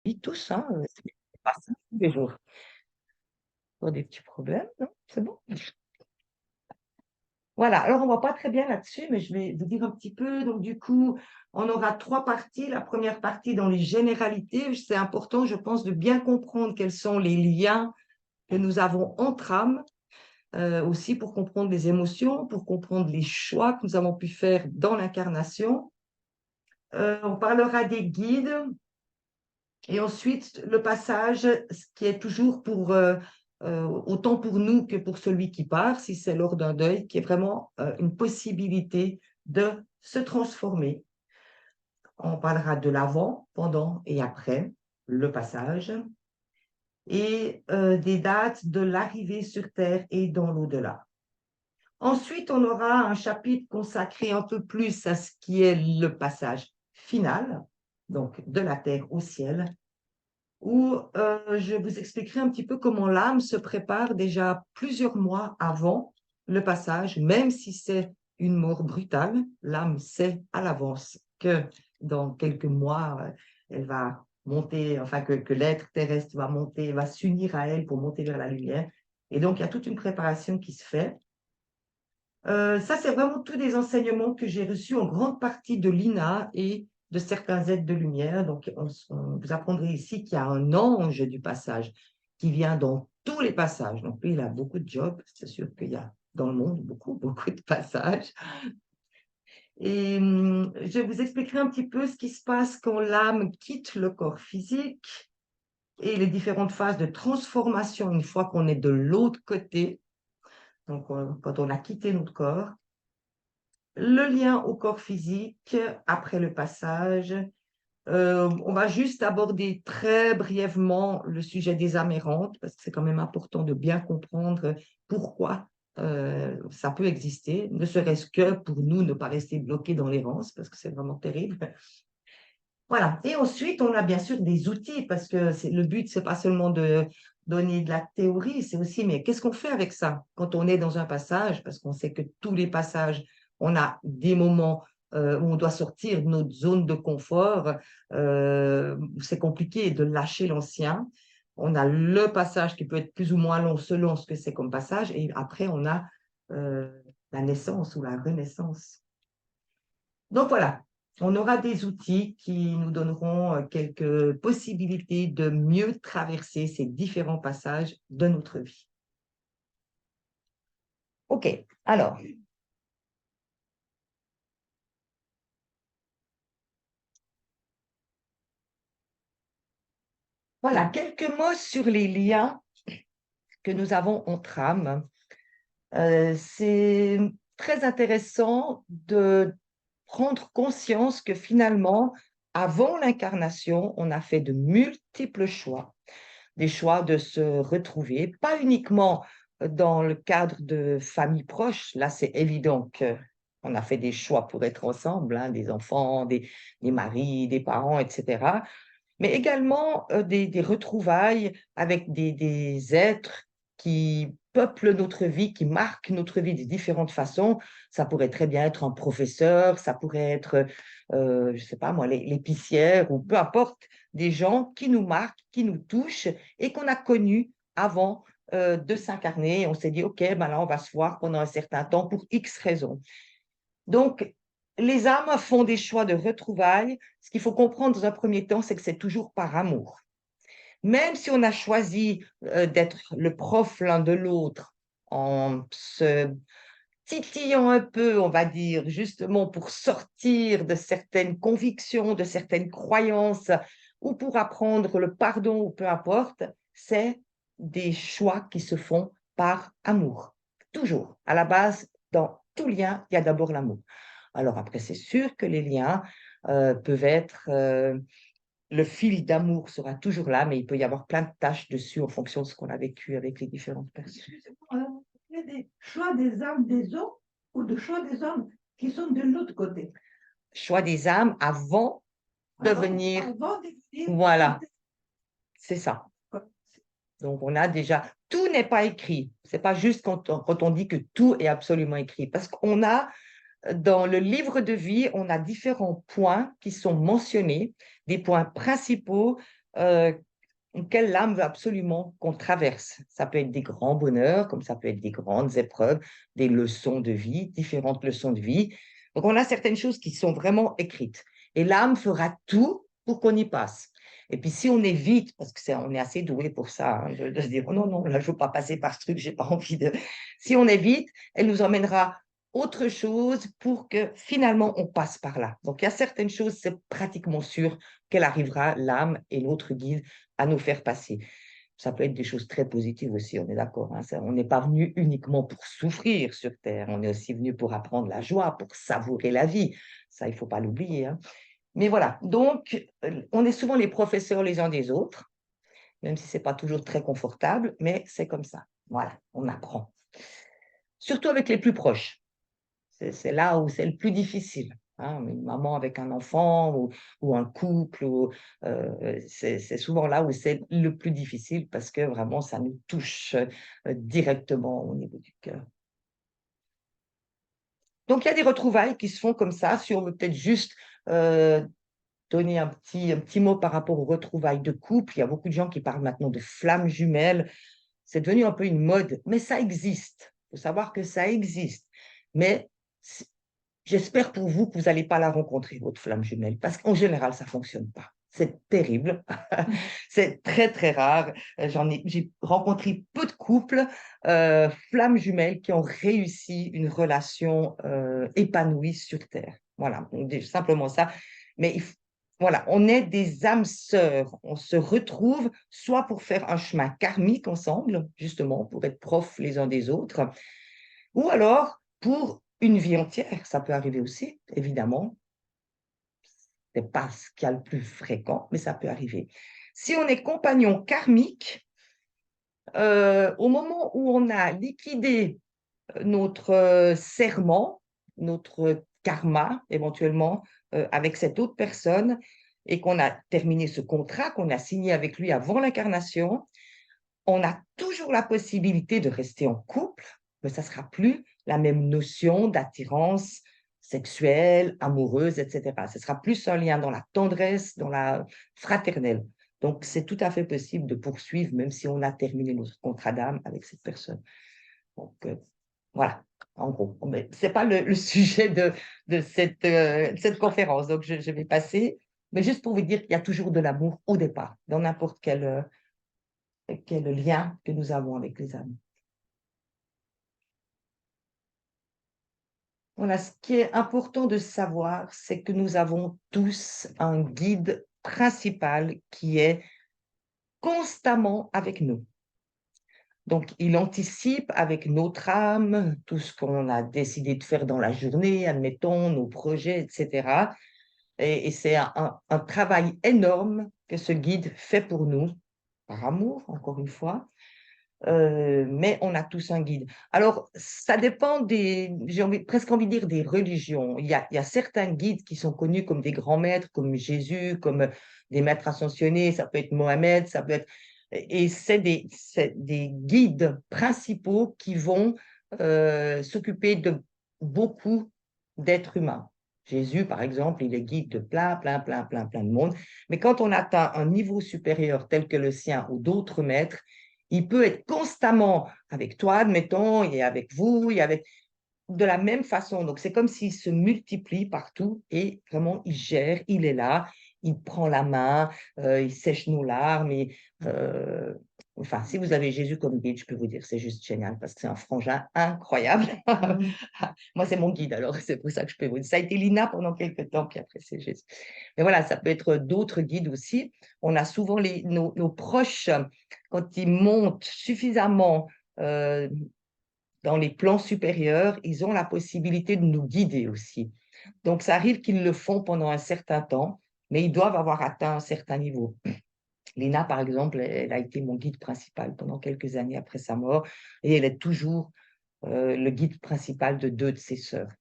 vit tous, hein, c'est pas ça tous les jours. Pas des petits problèmes, non? C'est bon? Voilà, alors on ne voit pas très bien là-dessus, mais je vais vous dire un petit peu. Donc, du coup, on aura 3 parties. La première partie dans les généralités. C'est important, je pense, de bien comprendre quels sont les liens que nous avons entre âmes, aussi pour comprendre les émotions, pour comprendre les choix que nous avons pu faire dans l'incarnation. On parlera des guides et ensuite le passage, ce qui est toujours pour autant pour nous que pour celui qui part, si c'est lors d'un deuil, qui est vraiment une possibilité de se transformer. On parlera de l'avant, pendant et après le passage et des dates de l'arrivée sur Terre et dans l'au-delà. Ensuite, on aura un chapitre consacré un peu plus à ce qui est le passage final, donc de la terre au ciel, où je vous expliquerai un petit peu comment l'âme se prépare déjà plusieurs mois avant le passage, même si c'est une mort brutale, l'âme sait à l'avance que dans quelques mois, elle va monter, enfin que l'être terrestre va monter, va s'unir à elle pour monter vers la lumière. Et donc, il y a toute une préparation qui se fait. Ça, c'est vraiment tous des enseignements que j'ai reçus en grande partie de l'INA et de certains êtres de lumière. Donc, vous apprendrez ici qu'il y a un ange du passage qui vient dans tous les passages. Donc, lui, il a beaucoup de jobs. C'est sûr qu'il y a dans le monde beaucoup, beaucoup de passages. Et je vous expliquerai un petit peu ce qui se passe quand l'âme quitte le corps physique et les différentes phases de transformation une fois qu'on est de l'autre côté. Donc, quand on a quitté notre corps. Le lien au corps physique après le passage. On va juste aborder très brièvement le sujet des âmes errantes, parce que c'est quand même important de bien comprendre pourquoi ça peut exister, ne serait-ce que pour nous ne pas rester bloqués dans l'errance, parce que c'est vraiment terrible. Voilà. Et ensuite, on a bien sûr des outils, parce que le but, c'est pas seulement de donner de la théorie, c'est aussi, mais qu'est-ce qu'on fait avec ça quand on est dans un passage, parce qu'on sait que tous les passages, on a des moments où on doit sortir de notre zone de confort, c'est compliqué de lâcher l'ancien. On a le passage qui peut être plus ou moins long selon ce que c'est comme passage, et après, on a euh, la naissance ou la renaissance. Donc voilà, on aura des outils qui nous donneront quelques possibilités de mieux traverser ces différents passages de notre vie. OK, alors, voilà, quelques mots sur les liens que nous avons entre âmes. C'est très intéressant de prendre conscience que finalement, avant l'incarnation, on a fait de multiples choix, des choix de se retrouver, pas uniquement dans le cadre de familles proches, là c'est évident qu'on a fait des choix pour être ensemble, hein, des enfants, des maris, des parents, etc., mais également des retrouvailles avec des êtres qui peuplent notre vie, qui marquent notre vie de différentes façons. Ça pourrait très bien être un professeur, ça pourrait être, je ne sais pas moi, l'épicière, ou peu importe, des gens qui nous marquent, qui nous touchent et qu'on a connus avant de s'incarner. On s'est dit, OK, ben là, on va se voir pendant un certain temps pour X raisons. Donc, les âmes font des choix de retrouvailles. Ce qu'il faut comprendre dans un premier temps, c'est que c'est toujours par amour. Même si on a choisi d'être le prof l'un de l'autre en se titillant un peu, on va dire, justement pour sortir de certaines convictions, de certaines croyances, ou pour apprendre le pardon, ou peu importe, c'est des choix qui se font par amour. Toujours. À la base, dans tout lien, il y a d'abord l'amour. Alors après, c'est sûr que les liens peuvent être... le fil d'amour sera toujours là, mais il peut y avoir plein de tâches dessus en fonction de ce qu'on a vécu avec les différentes personnes. Excusez-moi, il y a des choix des âmes des hommes ou des choix des hommes qui sont de l'autre côté. Choix des âmes avant de venir. Avant de venir. Voilà, c'est ça. Donc, on a déjà, tout n'est pas écrit. C'est pas juste quand on dit que tout est absolument écrit. Parce qu'on a, dans le livre de vie, on a différents points qui sont mentionnés, des points principaux euh, quelle âme veut absolument qu'on traverse. Ça peut être des grands bonheurs, comme ça peut être des grandes épreuves, des leçons de vie, différentes leçons de vie. Donc, on a certaines choses qui sont vraiment écrites. Et l'âme fera tout pour qu'on y passe. Et puis, si on évite, parce que on est assez doué pour ça, hein, de se dire, oh non, non, là, je ne veux pas passer par ce truc, j'ai pas envie de. Si on évite, elle nous emmènera autre chose pour que finalement on passe par là. Donc, il y a certaines choses, c'est pratiquement sûr qu'elle arrivera, l'âme et l'autre guide, à nous faire passer. Ça peut être des choses très positives aussi, on est d'accord. Hein, on n'est pas venu uniquement pour souffrir sur Terre, on est aussi venu pour apprendre la joie, pour savourer la vie. Ça, il ne faut pas l'oublier. Hein. Mais voilà, donc on est souvent les professeurs les uns des autres, même si ce n'est pas toujours très confortable, mais c'est comme ça. Voilà, on apprend. Surtout avec les plus proches. C'est là où c'est le plus difficile. Hein, une maman avec un enfant ou un couple, c'est souvent là où c'est le plus difficile parce que vraiment, ça nous touche directement au niveau du cœur. Donc, il y a des retrouvailles qui se font comme ça. Si on veut peut-être juste donner un petit mot par rapport aux retrouvailles de couple, il y a beaucoup de gens qui parlent maintenant de flammes jumelles. C'est devenu un peu une mode, mais ça existe. Il faut savoir que ça existe. Mais j'espère pour vous que vous n'allez pas la rencontrer, votre flamme jumelle, parce qu'en général, ça ne fonctionne pas. C'est terrible, c'est très très rare. J'ai rencontré peu de couples flammes jumelles qui ont réussi une relation épanouie sur Terre. Voilà, donc, simplement ça. Mais voilà, on est des âmes sœurs. On se retrouve soit pour faire un chemin karmique ensemble, justement, pour être profs les uns des autres, ou alors pour une vie entière. Ça peut arriver aussi, évidemment. Ce n'est pas ce qu'il y a le plus fréquent, mais ça peut arriver. Si on est compagnon karmique, au moment où on a liquidé notre serment, notre karma, éventuellement, avec cette autre personne, et qu'on a terminé ce contrat, qu'on a signé avec lui avant l'incarnation, on a toujours la possibilité de rester en couple, mais ça ne sera plus la même notion d'attirance sexuelle, amoureuse, etc. Ce sera plus un lien dans la tendresse, dans la fraternelle. Donc, c'est tout à fait possible de poursuivre, même si on a terminé notre contrat d'âme avec cette personne. Donc, voilà, en gros. Ce n'est pas le sujet de cette conférence, donc je vais passer. Mais juste pour vous dire qu'il y a toujours de l'amour au départ, dans n'importe quel lien que nous avons avec les âmes. Voilà, ce qui est important de savoir, c'est que nous avons tous un guide principal qui est constamment avec nous. Donc, il anticipe avec notre âme tout ce qu'on a décidé de faire dans la journée, admettons, nos projets, etc. Et c'est un travail énorme que ce guide fait pour nous, par amour, encore une fois. Mais on a tous un guide. Alors, ça dépend presque envie de dire des religions. Il y a certains guides qui sont connus comme des grands maîtres, comme Jésus, comme des maîtres ascensionnés, ça peut être Mohamed, ça peut être. Et c'est des guides principaux qui vont s'occuper de beaucoup d'êtres humains. Jésus, par exemple, il est guide de plein de monde. Mais quand on atteint un niveau supérieur tel que le sien ou d'autres maîtres, il peut être constamment avec toi, admettons, et avec vous, et avec de la même façon. Donc, c'est comme s'il se multiplie partout et vraiment, il gère, il est là, il prend la main, il sèche nos larmes. Enfin, si vous avez Jésus comme guide, je peux vous dire, c'est juste génial parce que c'est un frangin incroyable. Moi, c'est mon guide, alors c'est pour ça que je peux vous dire. Ça a été Lina pendant quelques temps, puis après, c'est Jésus. Mais voilà, ça peut être d'autres guides aussi. On a souvent nos proches, quand ils montent suffisamment dans les plans supérieurs, ils ont la possibilité de nous guider aussi. Donc, ça arrive qu'ils le font pendant un certain temps, mais ils doivent avoir atteint un certain niveau. Lina, par exemple, elle a été mon guide principal pendant quelques années après sa mort, et elle est toujours le guide principal de deux de ses sœurs.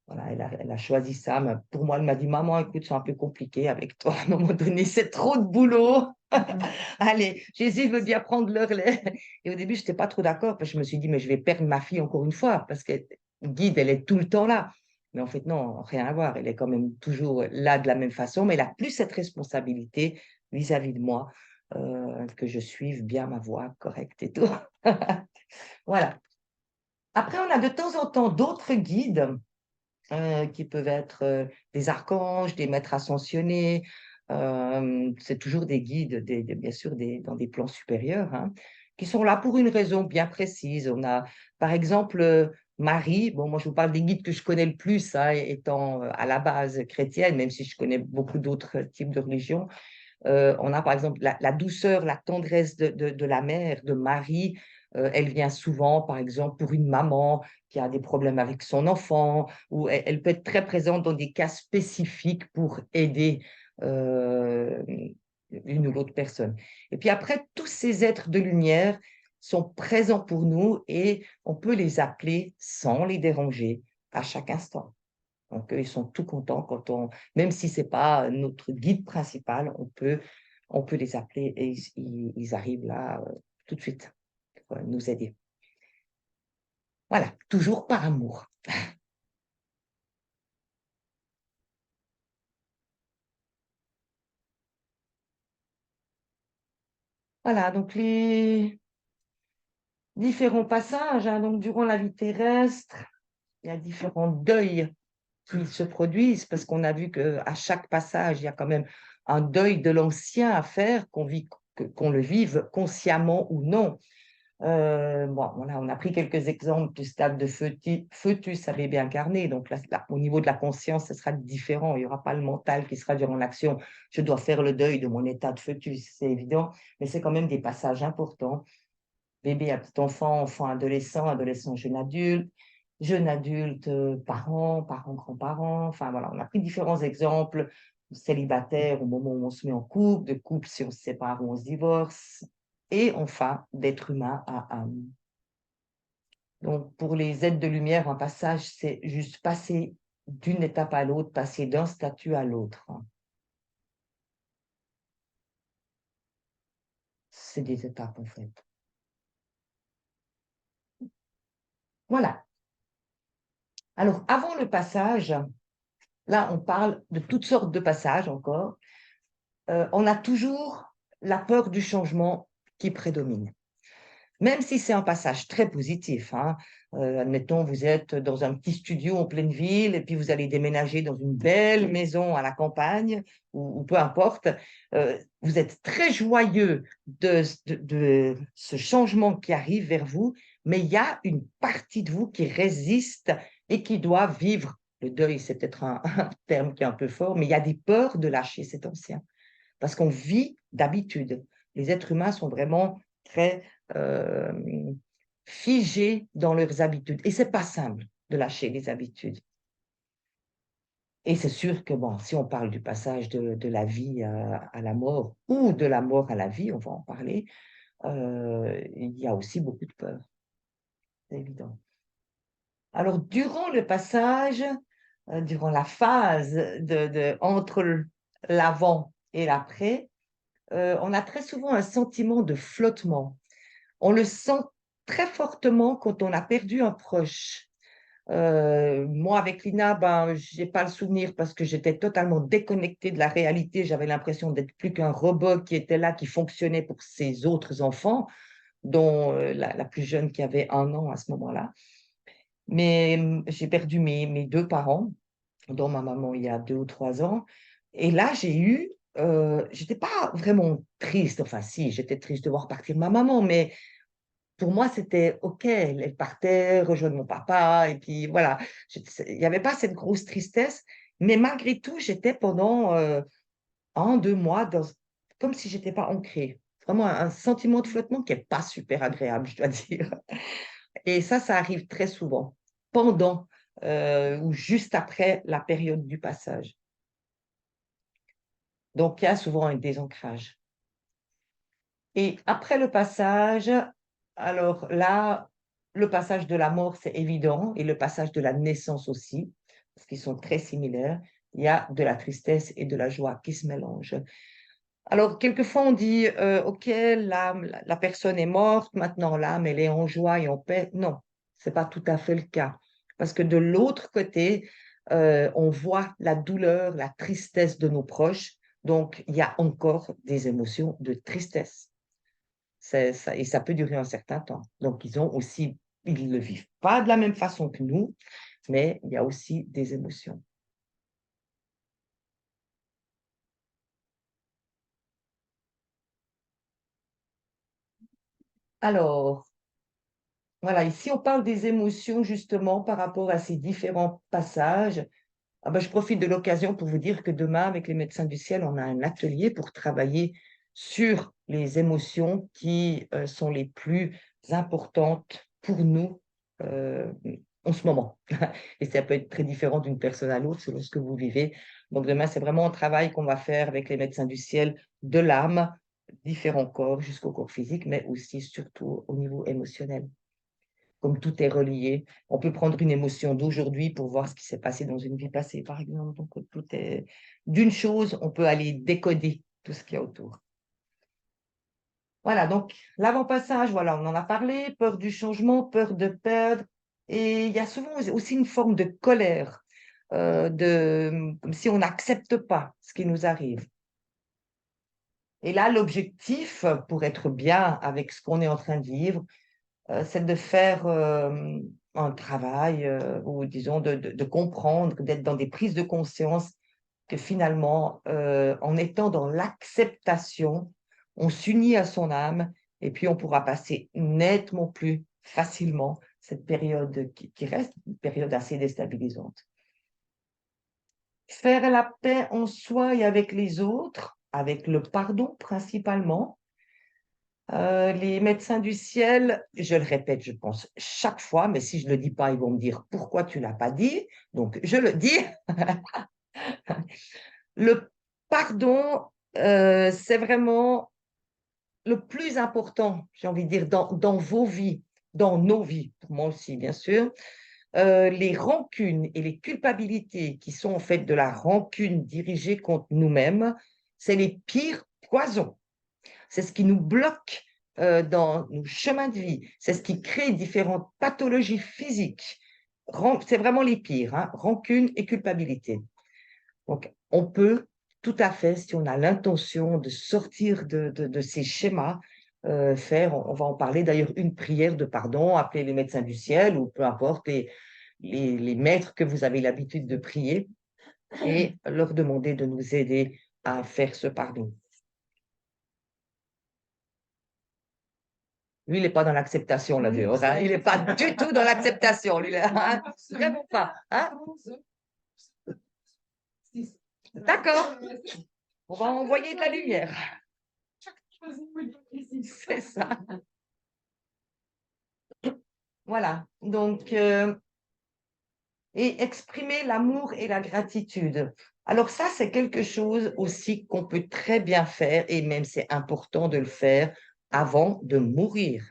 Voilà, elle a choisi ça. Mais pour moi, elle m'a dit, maman, écoute, c'est un peu compliqué avec toi. À un moment donné, c'est trop de boulot. Allez, Jésus veut bien prendre le relais. Et au début, je n'étais pas trop d'accord parce que je me suis dit, mais je vais perdre ma fille encore une fois parce que guide, elle est tout le temps là. Mais en fait, non, rien à voir. Elle est quand même toujours là de la même façon, mais elle n'a plus cette responsabilité vis-à-vis de moi, que je suive bien ma voie correcte et tout. Voilà. Après, on a de temps en temps d'autres guides qui peuvent être des archanges, des maîtres ascensionnés. C'est toujours des guides, bien sûr, dans des plans supérieurs, hein, qui sont là pour une raison bien précise. On a, par exemple, Marie. Bon, moi, je vous parle des guides que je connais le plus, hein, étant à la base chrétienne, même si je connais beaucoup d'autres types de religions. On a par exemple la douceur, la tendresse de la mère, de Marie. Elle vient souvent, par exemple, pour une maman qui a des problèmes avec son enfant, ou elle peut être très présente dans des cas spécifiques pour aider euh, une ou l'autre personne. Et puis après, tous ces êtres de lumière sont présents pour nous et on peut les appeler sans les déranger à chaque instant. Donc, ils sont tout contents quand même si ce n'est pas notre guide principal, on peut les appeler et ils arrivent là tout de suite pour nous aider. Voilà, toujours par amour. Voilà, donc les différents passages, hein, donc durant la vie terrestre, il y a différents deuils qui se produisent parce qu'on a vu qu'à chaque passage, il y a quand même un deuil de l'ancien à faire, qu'on le vive consciemment ou non. Bon, voilà, on a pris quelques exemples du stade de fœtus à bébé incarné. Donc, là, au niveau de la conscience, ce sera différent. Il n'y aura pas le mental qui sera durant l'action. Je dois faire le deuil de mon état de fœtus, c'est évident, mais c'est quand même des passages importants. Bébé à petit enfant, enfant adolescent, adolescent jeune adulte, parents, parents, grands-parents. Enfin, voilà, on a pris différents exemples. Célibataire au moment où on se met en couple, de couple si on se sépare ou on se divorce, et enfin d'être humain à âme. Donc, pour les êtres de lumière, un passage, c'est juste passer d'une étape à l'autre, passer d'un statut à l'autre. C'est des étapes, en fait. Voilà. Alors, avant le passage, là, on parle de toutes sortes de passages encore. On a toujours la peur du changement qui prédomine. Même si c'est un passage très positif, hein. Admettons, vous êtes dans un petit studio en pleine ville et puis vous allez déménager dans une belle maison à la campagne ou peu importe. Vous êtes très joyeux de ce changement qui arrive vers vous, mais il y a une partie de vous qui résiste et qui doit vivre. Le deuil, c'est peut-être un terme qui est un peu fort, mais il y a des peurs de lâcher cet ancien parce qu'on vit d'habitude. Les êtres humains sont vraiment très euh, figés dans leurs habitudes. Et c'est pas simple de lâcher les habitudes. Et c'est sûr que, bon, si on parle du passage de la vie à la mort ou de la mort à la vie, on va en parler, il y a aussi beaucoup de peur, c'est évident. Alors, durant le passage, durant la phase entre l'avant et l'après, on a très souvent un sentiment de flottement. On le sent très fortement quand on a perdu un proche. Moi, avec Lina, ben, je n'ai pas le souvenir parce que j'étais totalement déconnectée de la réalité. J'avais l'impression d'être plus qu'un robot qui était là, qui fonctionnait pour ses autres enfants, dont la plus jeune qui avait 1 an à ce moment-là. Mais j'ai perdu mes deux parents, dont ma maman il y a 2 ou 3 ans. Et là, j'étais pas vraiment triste. Enfin, si, j'étais triste de voir partir ma maman, mais pour moi, c'était OK, elle partait rejoindre mon papa, et puis voilà. Il n'y avait pas cette grosse tristesse, mais malgré tout, j'étais pendant 1, 2 mois comme si j'étais pas ancrée. Vraiment un sentiment de flottement qui n'est pas super agréable, je dois dire. Et ça arrive très souvent, pendant ou juste après la période du passage. Donc, il y a souvent un désancrage. Et après le passage, alors là, le passage de la mort, c'est évident, et le passage de la naissance aussi, parce qu'ils sont très similaires. Il y a de la tristesse et de la joie qui se mélangent. Alors, quelquefois, on dit, OK, la personne est morte, maintenant l'âme, elle est en joie et en paix. Non, ce n'est pas tout à fait le cas. Parce que de l'autre côté, on voit la douleur, la tristesse de nos proches, Donc, il y a encore des émotions de tristesse. Et ça peut durer un certain temps. Donc, ils ne le vivent pas de la même façon que nous, mais il y a aussi des émotions. Alors, voilà, ici on parle des émotions justement par rapport à ces différents passages. Ah ben, je profite de l'occasion pour vous dire que demain, avec les médecins du ciel, on a un atelier pour travailler sur les émotions qui sont les plus importantes pour nous euh, en ce moment. Et ça peut être très différent d'une personne à l'autre selon ce que vous vivez. Donc demain, c'est vraiment un travail qu'on va faire avec les médecins du ciel de l'âme, différents corps jusqu'au corps physique, mais aussi surtout au niveau émotionnel. Comme tout est relié, on peut prendre une émotion d'aujourd'hui pour voir ce qui s'est passé dans une vie passée, par exemple. Donc, tout est d'une chose, on peut aller décoder tout ce qu'il y a autour. Voilà, donc l'avant-passage, voilà, on en a parlé, peur du changement, peur de perdre. Et il y a souvent aussi une forme de colère, comme si on n'accepte pas ce qui nous arrive. Et là, l'objectif, pour être bien avec ce qu'on est en train de vivre, c'est de faire un travail, ou disons de comprendre, d'être dans des prises de conscience que finalement, en étant dans l'acceptation, on s'unit à son âme et puis on pourra passer nettement plus facilement cette période qui reste une période assez déstabilisante. Faire la paix en soi et avec les autres, avec le pardon principalement. Les médecins du ciel, je le répète, je pense, chaque fois, mais si je ne le dis pas, ils vont me dire pourquoi tu ne l'as pas dit. Donc, je le dis. Le pardon, c'est vraiment le plus important, j'ai envie de dire, dans vos vies, dans nos vies, pour moi aussi, bien sûr. Les rancunes et les culpabilités qui sont en fait de la rancune dirigée contre nous-mêmes, c'est les pires poisons. C'est ce qui nous bloque dans nos chemins de vie. C'est ce qui crée différentes pathologies physiques. C'est vraiment les pires, hein, rancune et culpabilité. Donc, on peut tout à fait, si on a l'intention de sortir de ces schémas, faire, on va en parler d'ailleurs, une prière de pardon, appeler les médecins du ciel ou peu importe les maîtres que vous avez l'habitude de prier et leur demander de nous aider à faire ce pardon. Lui, il n'est pas dans l'acceptation, là, dehors. Hein. Il n'est pas du tout dans l'acceptation, lui. Hein. Vraiment pas. Hein. D'accord. On va envoyer de la lumière. C'est ça. Voilà. Donc, et exprimer l'amour et la gratitude. Alors ça, c'est quelque chose aussi qu'on peut très bien faire, et même c'est important de le faire avant de mourir.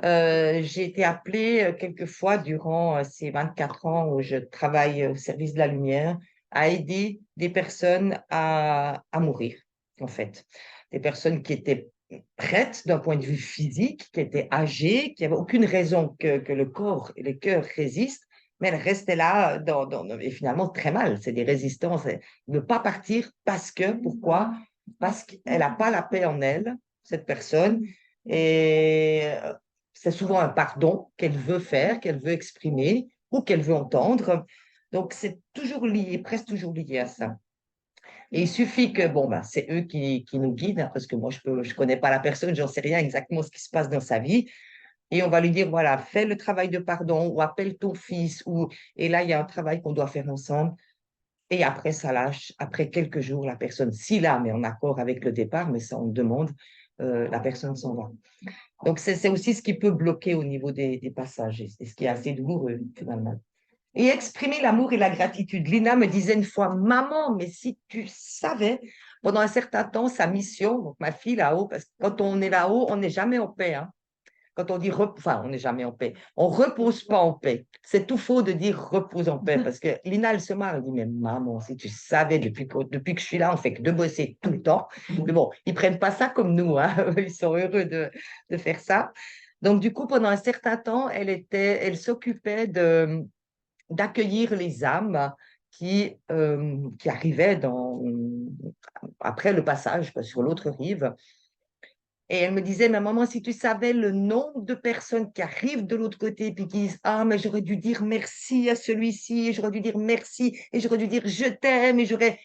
J'ai été appelée quelquefois durant ces 24 ans où je travaille au service de la lumière à aider des personnes à mourir, en fait. Des personnes qui étaient prêtes d'un point de vue physique, qui étaient âgées, qui n'avaient aucune raison que le corps et le cœur résistent, mais elles restaient là et finalement très mal. C'est des résistances. Ne pas partir parce que, pourquoi? Parce qu'elle n'a pas la paix en elle, cette personne. Et c'est souvent un pardon qu'elle veut faire, qu'elle veut exprimer ou qu'elle veut entendre. Donc, c'est toujours lié, presque toujours lié à ça. Et il suffit que, bon, ben, c'est eux qui nous guident, hein, parce que moi, je connais pas la personne, j'en sais rien exactement ce qui se passe dans sa vie. Et on va lui dire, voilà, fais le travail de pardon ou appelle ton fils. Et là, il y a un travail qu'on doit faire ensemble. Et après, ça lâche. Après quelques jours, la personne, si là, mais en accord avec le départ, mais ça, on demande, la personne s'en va. Donc, c'est aussi ce qui peut bloquer au niveau des passages, et ce qui est assez douloureux, finalement. Et exprimer l'amour et la gratitude. Lina me disait une fois, maman, mais si tu savais, pendant un certain temps, sa mission, donc ma fille là-haut, parce que quand on est là-haut, on n'est jamais en paix. Hein. Quand on dit enfin, on n'est jamais en paix. On repose pas en paix. C'est tout faux de dire repose en paix parce que Lina, elle se marre. Elle dit, mais maman, si tu savais, depuis que je suis là, on fait que de bosser tout le temps. Mais bon, ils prennent pas ça comme nous. Hein. Ils sont heureux de faire ça. Donc, du coup, pendant un certain temps, elle s'occupait d'accueillir les âmes qui arrivait après le passage quoi, sur l'autre rive. Et elle me disait, mais maman, si tu savais le nombre de personnes qui arrivent de l'autre côté et qui disent, ah, mais j'aurais dû dire merci à celui-ci, j'aurais dû dire merci, et j'aurais dû dire je t'aime, et j'aurais...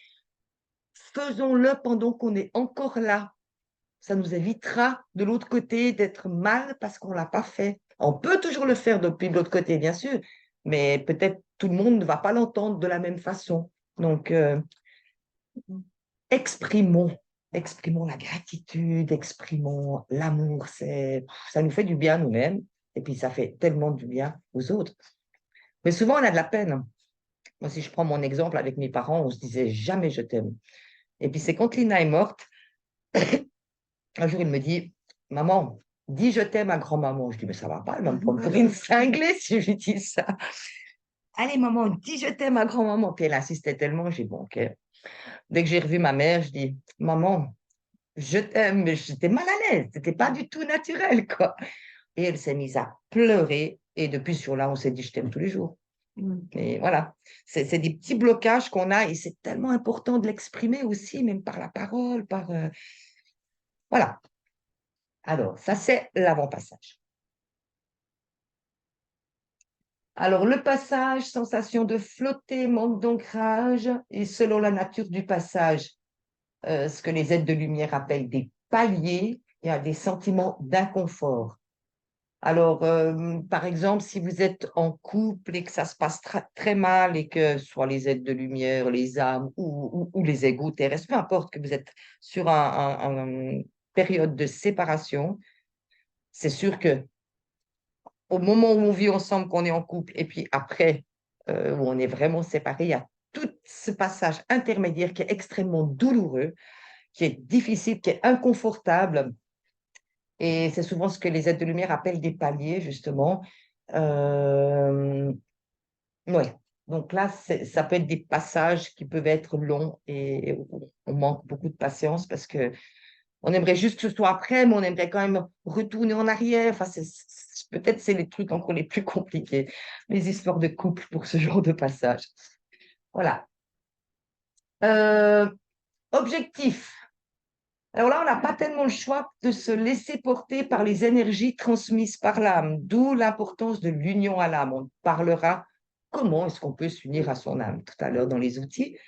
Faisons-le pendant qu'on est encore là. Ça nous évitera de l'autre côté d'être mal parce qu'on ne l'a pas fait. On peut toujours le faire depuis de l'autre côté, bien sûr, mais peut-être tout le monde ne va pas l'entendre de la même façon. Donc, exprimons, exprimons la gratitude, exprimons l'amour. Ça nous fait du bien nous-mêmes et puis ça fait tellement du bien aux autres. Mais souvent, on a de la peine. Moi, si je prends mon exemple avec mes parents, on se disait jamais je t'aime. Et puis, c'est quand Lina est morte, un jour, il me dit, maman, dis je t'aime à grand-maman. Je dis, mais ça va pas, elle va me prendre pour une cinglée si je lui dis ça. Allez, maman, dis je t'aime à grand-maman. Puis elle insistait tellement, j'ai dit, bon, ok. Dès que j'ai revu ma mère, je dis, maman, je t'aime, mais j'étais mal à l'aise, c'était pas du tout naturel, quoi. Et elle s'est mise à pleurer, et depuis ce jour-là, on s'est dit, je t'aime tous les jours. Et voilà, c'est des petits blocages qu'on a, et c'est tellement important de l'exprimer aussi, même par la parole, Voilà. Alors, ça, c'est l'avant-passage. Alors, le passage, sensation de flotter, manque d'ancrage, et selon la nature du passage, ce que les êtres de lumière appellent des paliers, il y a des sentiments d'inconfort. Alors, par exemple, si vous êtes en couple et que ça se passe très mal et que soit les êtres de lumière, les âmes ou les égaux terrestres, peu importe que vous êtes sur une période de séparation, c'est sûr que au moment où on vit ensemble, qu'on est en couple, et puis après, où on est vraiment séparés, il y a tout ce passage intermédiaire qui est extrêmement douloureux, qui est difficile, qui est inconfortable. Et c'est souvent ce que les êtres de lumière appellent des paliers, justement. Ouais. Donc là, ça peut être des passages qui peuvent être longs et on manque beaucoup de patience parce que on aimerait juste que ce soit après, mais on aimerait quand même retourner en arrière. Enfin, peut-être c'est les trucs encore les plus compliqués, les histoires de couple pour ce genre de passage. Voilà. Euh, objectif. Alors là, on n'a pas tellement le choix de se laisser porter par les énergies transmises par l'âme, d'où l'importance de l'union à l'âme. On parlera comment est-ce qu'on peut s'unir à son âme tout à l'heure dans les outils.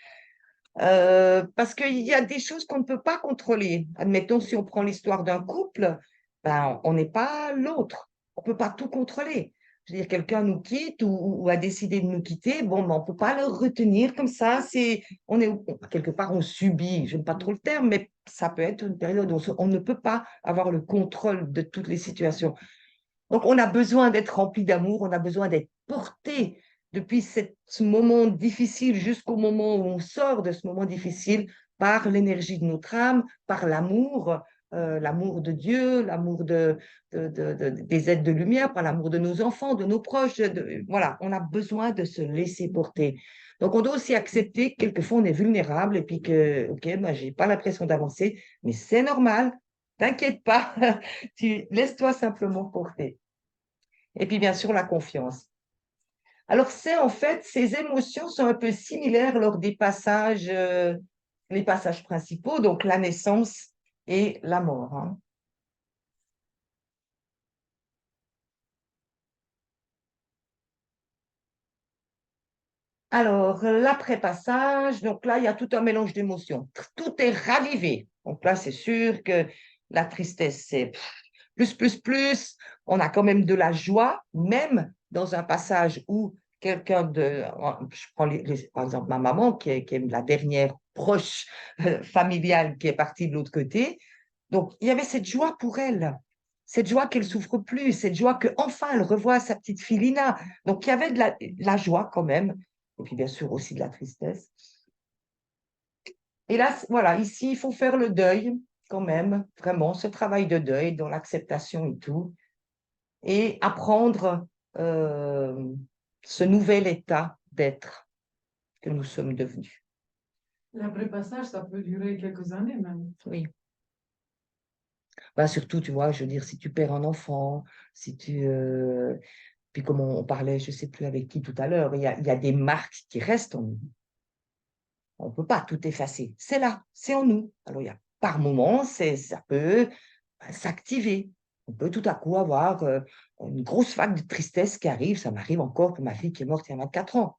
Parce qu'il y a des choses qu'on ne peut pas contrôler. Admettons, si on prend l'histoire d'un couple, ben, on n'est pas l'autre. On ne peut pas tout contrôler. Je veux dire, quelqu'un nous quitte ou a décidé de nous quitter, bon, ben, on ne peut pas le retenir comme ça. Quelque part, on subit, je n'aime pas trop le terme, mais ça peut être une période où on ne peut pas avoir le contrôle de toutes les situations. Donc, on a besoin d'être rempli d'amour, on a besoin d'être porté depuis ce moment difficile jusqu'au moment où on sort de ce moment difficile par l'énergie de notre âme, par l'amour, l'amour de Dieu, l'amour des êtres de lumière, par l'amour de nos enfants, de nos proches. Voilà, on a besoin de se laisser porter. Donc, on doit aussi accepter que quelquefois on est vulnérable et puis que, OK, ben, je n'ai pas l'impression d'avancer, mais c'est normal, t'inquiète pas, laisse-toi simplement porter. Et puis, bien sûr, la confiance. Alors, en fait, ces émotions sont un peu similaires lors des passages, les passages principaux, donc la naissance et la mort. Hein. Alors, l'après-passage, donc là, il y a tout un mélange d'émotions. Tout est ravivé. Donc là, c'est sûr que la tristesse, c'est plus, plus, plus. On a quand même de la joie, même dans un passage où je prends par exemple ma maman, qui est la dernière proche familiale qui est partie de l'autre côté. Donc, il y avait cette joie pour elle, cette joie qu'elle souffre plus, cette joie qu'enfin elle revoit sa petite fille Lina. Donc, il y avait de la joie quand même, et puis bien sûr aussi de la tristesse. Et là, voilà, ici, il faut faire le deuil quand même, vraiment, ce travail de deuil dans l'acceptation et tout, et apprendre euh, ce nouvel état d'être que nous sommes devenus. L'après-passage, ça peut durer quelques années même. Oui. Ben, surtout, tu vois, je veux dire, si tu perds un enfant, si tu... puis comme on parlait, je ne sais plus avec qui tout à l'heure, il y a des marques qui restent en nous. On ne peut pas tout effacer. C'est là, c'est en nous. Alors, il y a, par moments, ça peut s'activer. On peut tout à coup avoir une grosse vague de tristesse qui arrive. Ça m'arrive encore pour ma fille qui est morte il y a 24 ans.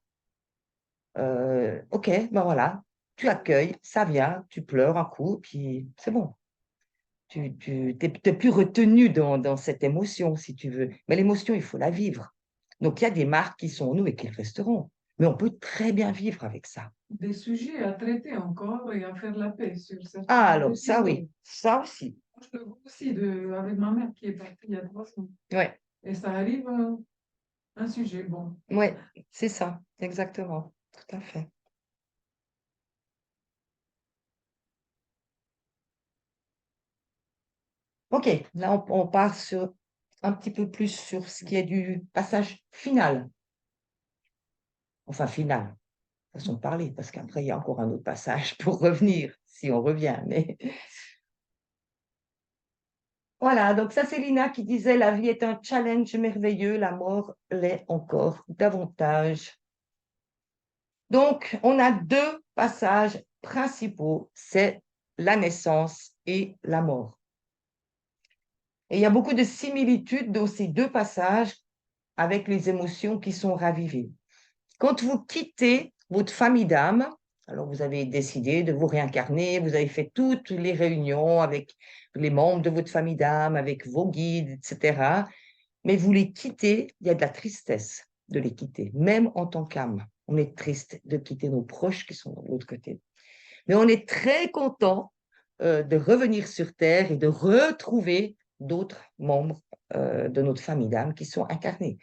OK, ben voilà, tu accueilles, ça vient, tu pleures un coup, puis c'est bon. Tu n'es plus retenu dans cette émotion, si tu veux. Mais l'émotion, il faut la vivre. Donc, il y a des marques qui sont en nous et qui resteront. Mais on peut très bien vivre avec ça. Des sujets à traiter encore et à faire la paix sur Ah, certains alors, ça, épisodes. oui, ça aussi. Je le vois aussi avec ma mère qui est partie il y a 3 semaines. Ouais, Et ça arrive, un sujet, bon. ouais, c'est ça, exactement. Tout à fait. OK, là, on part sur un petit peu plus sur ce qui est du passage final. Enfin, final, façon de parler, parce qu'après, il y a encore un autre passage pour revenir, si on revient. Mais voilà, donc ça, c'est Lina qui disait, la vie est un challenge merveilleux, la mort l'est encore davantage. Donc, on a deux passages principaux, c'est la naissance et la mort. Et il y a beaucoup de similitudes dans ces deux passages avec les émotions qui sont ravivées. Quand vous quittez votre famille d'âme, alors vous avez décidé de vous réincarner, vous avez fait toutes les réunions avec les membres de votre famille d'âme, avec vos guides, etc. Mais vous les quittez, il y a de la tristesse de les quitter, même en tant qu'âme. On est triste de quitter nos proches qui sont de l'autre côté. Mais on est très content de revenir sur Terre et de retrouver d'autres membres de notre famille d'âme qui sont incarnés.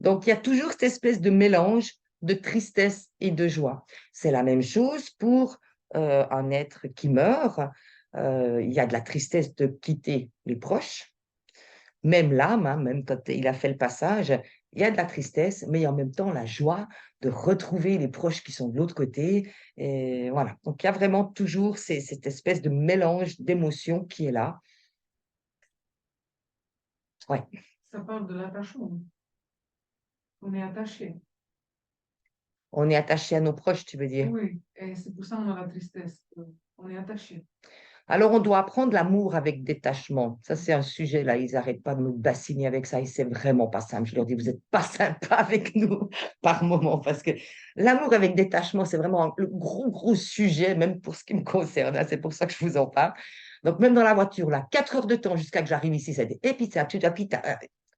Donc, il y a toujours cette espèce de mélange de tristesse et de joie. C'est la même chose pour un être qui meurt. Il y a de la tristesse de quitter les proches. Même l'âme, hein, même quand il a fait le passage, il y a de la tristesse, mais en même temps la joie de retrouver les proches qui sont de l'autre côté. Et voilà. Donc, il y a vraiment toujours cette espèce de mélange d'émotions qui est là. Ouais. Ça parle de l'attachement. On est attaché. On est attaché à nos proches, tu veux dire. Oui, et c'est pour ça qu'on a la tristesse. On est attaché. Alors, on doit apprendre l'amour avec détachement. Ça, c'est un sujet, là, ils n'arrêtent pas de nous bassiner avec ça et c'est vraiment pas simple. Je leur dis, vous n'êtes pas sympa avec nous par moment parce que l'amour avec détachement, c'est vraiment le gros, gros sujet, même pour ce qui me concerne, hein. C'est pour ça que je vous en parle. Donc, même dans la voiture, là, 4 heures de temps jusqu'à que j'arrive ici, c'est et puis ça,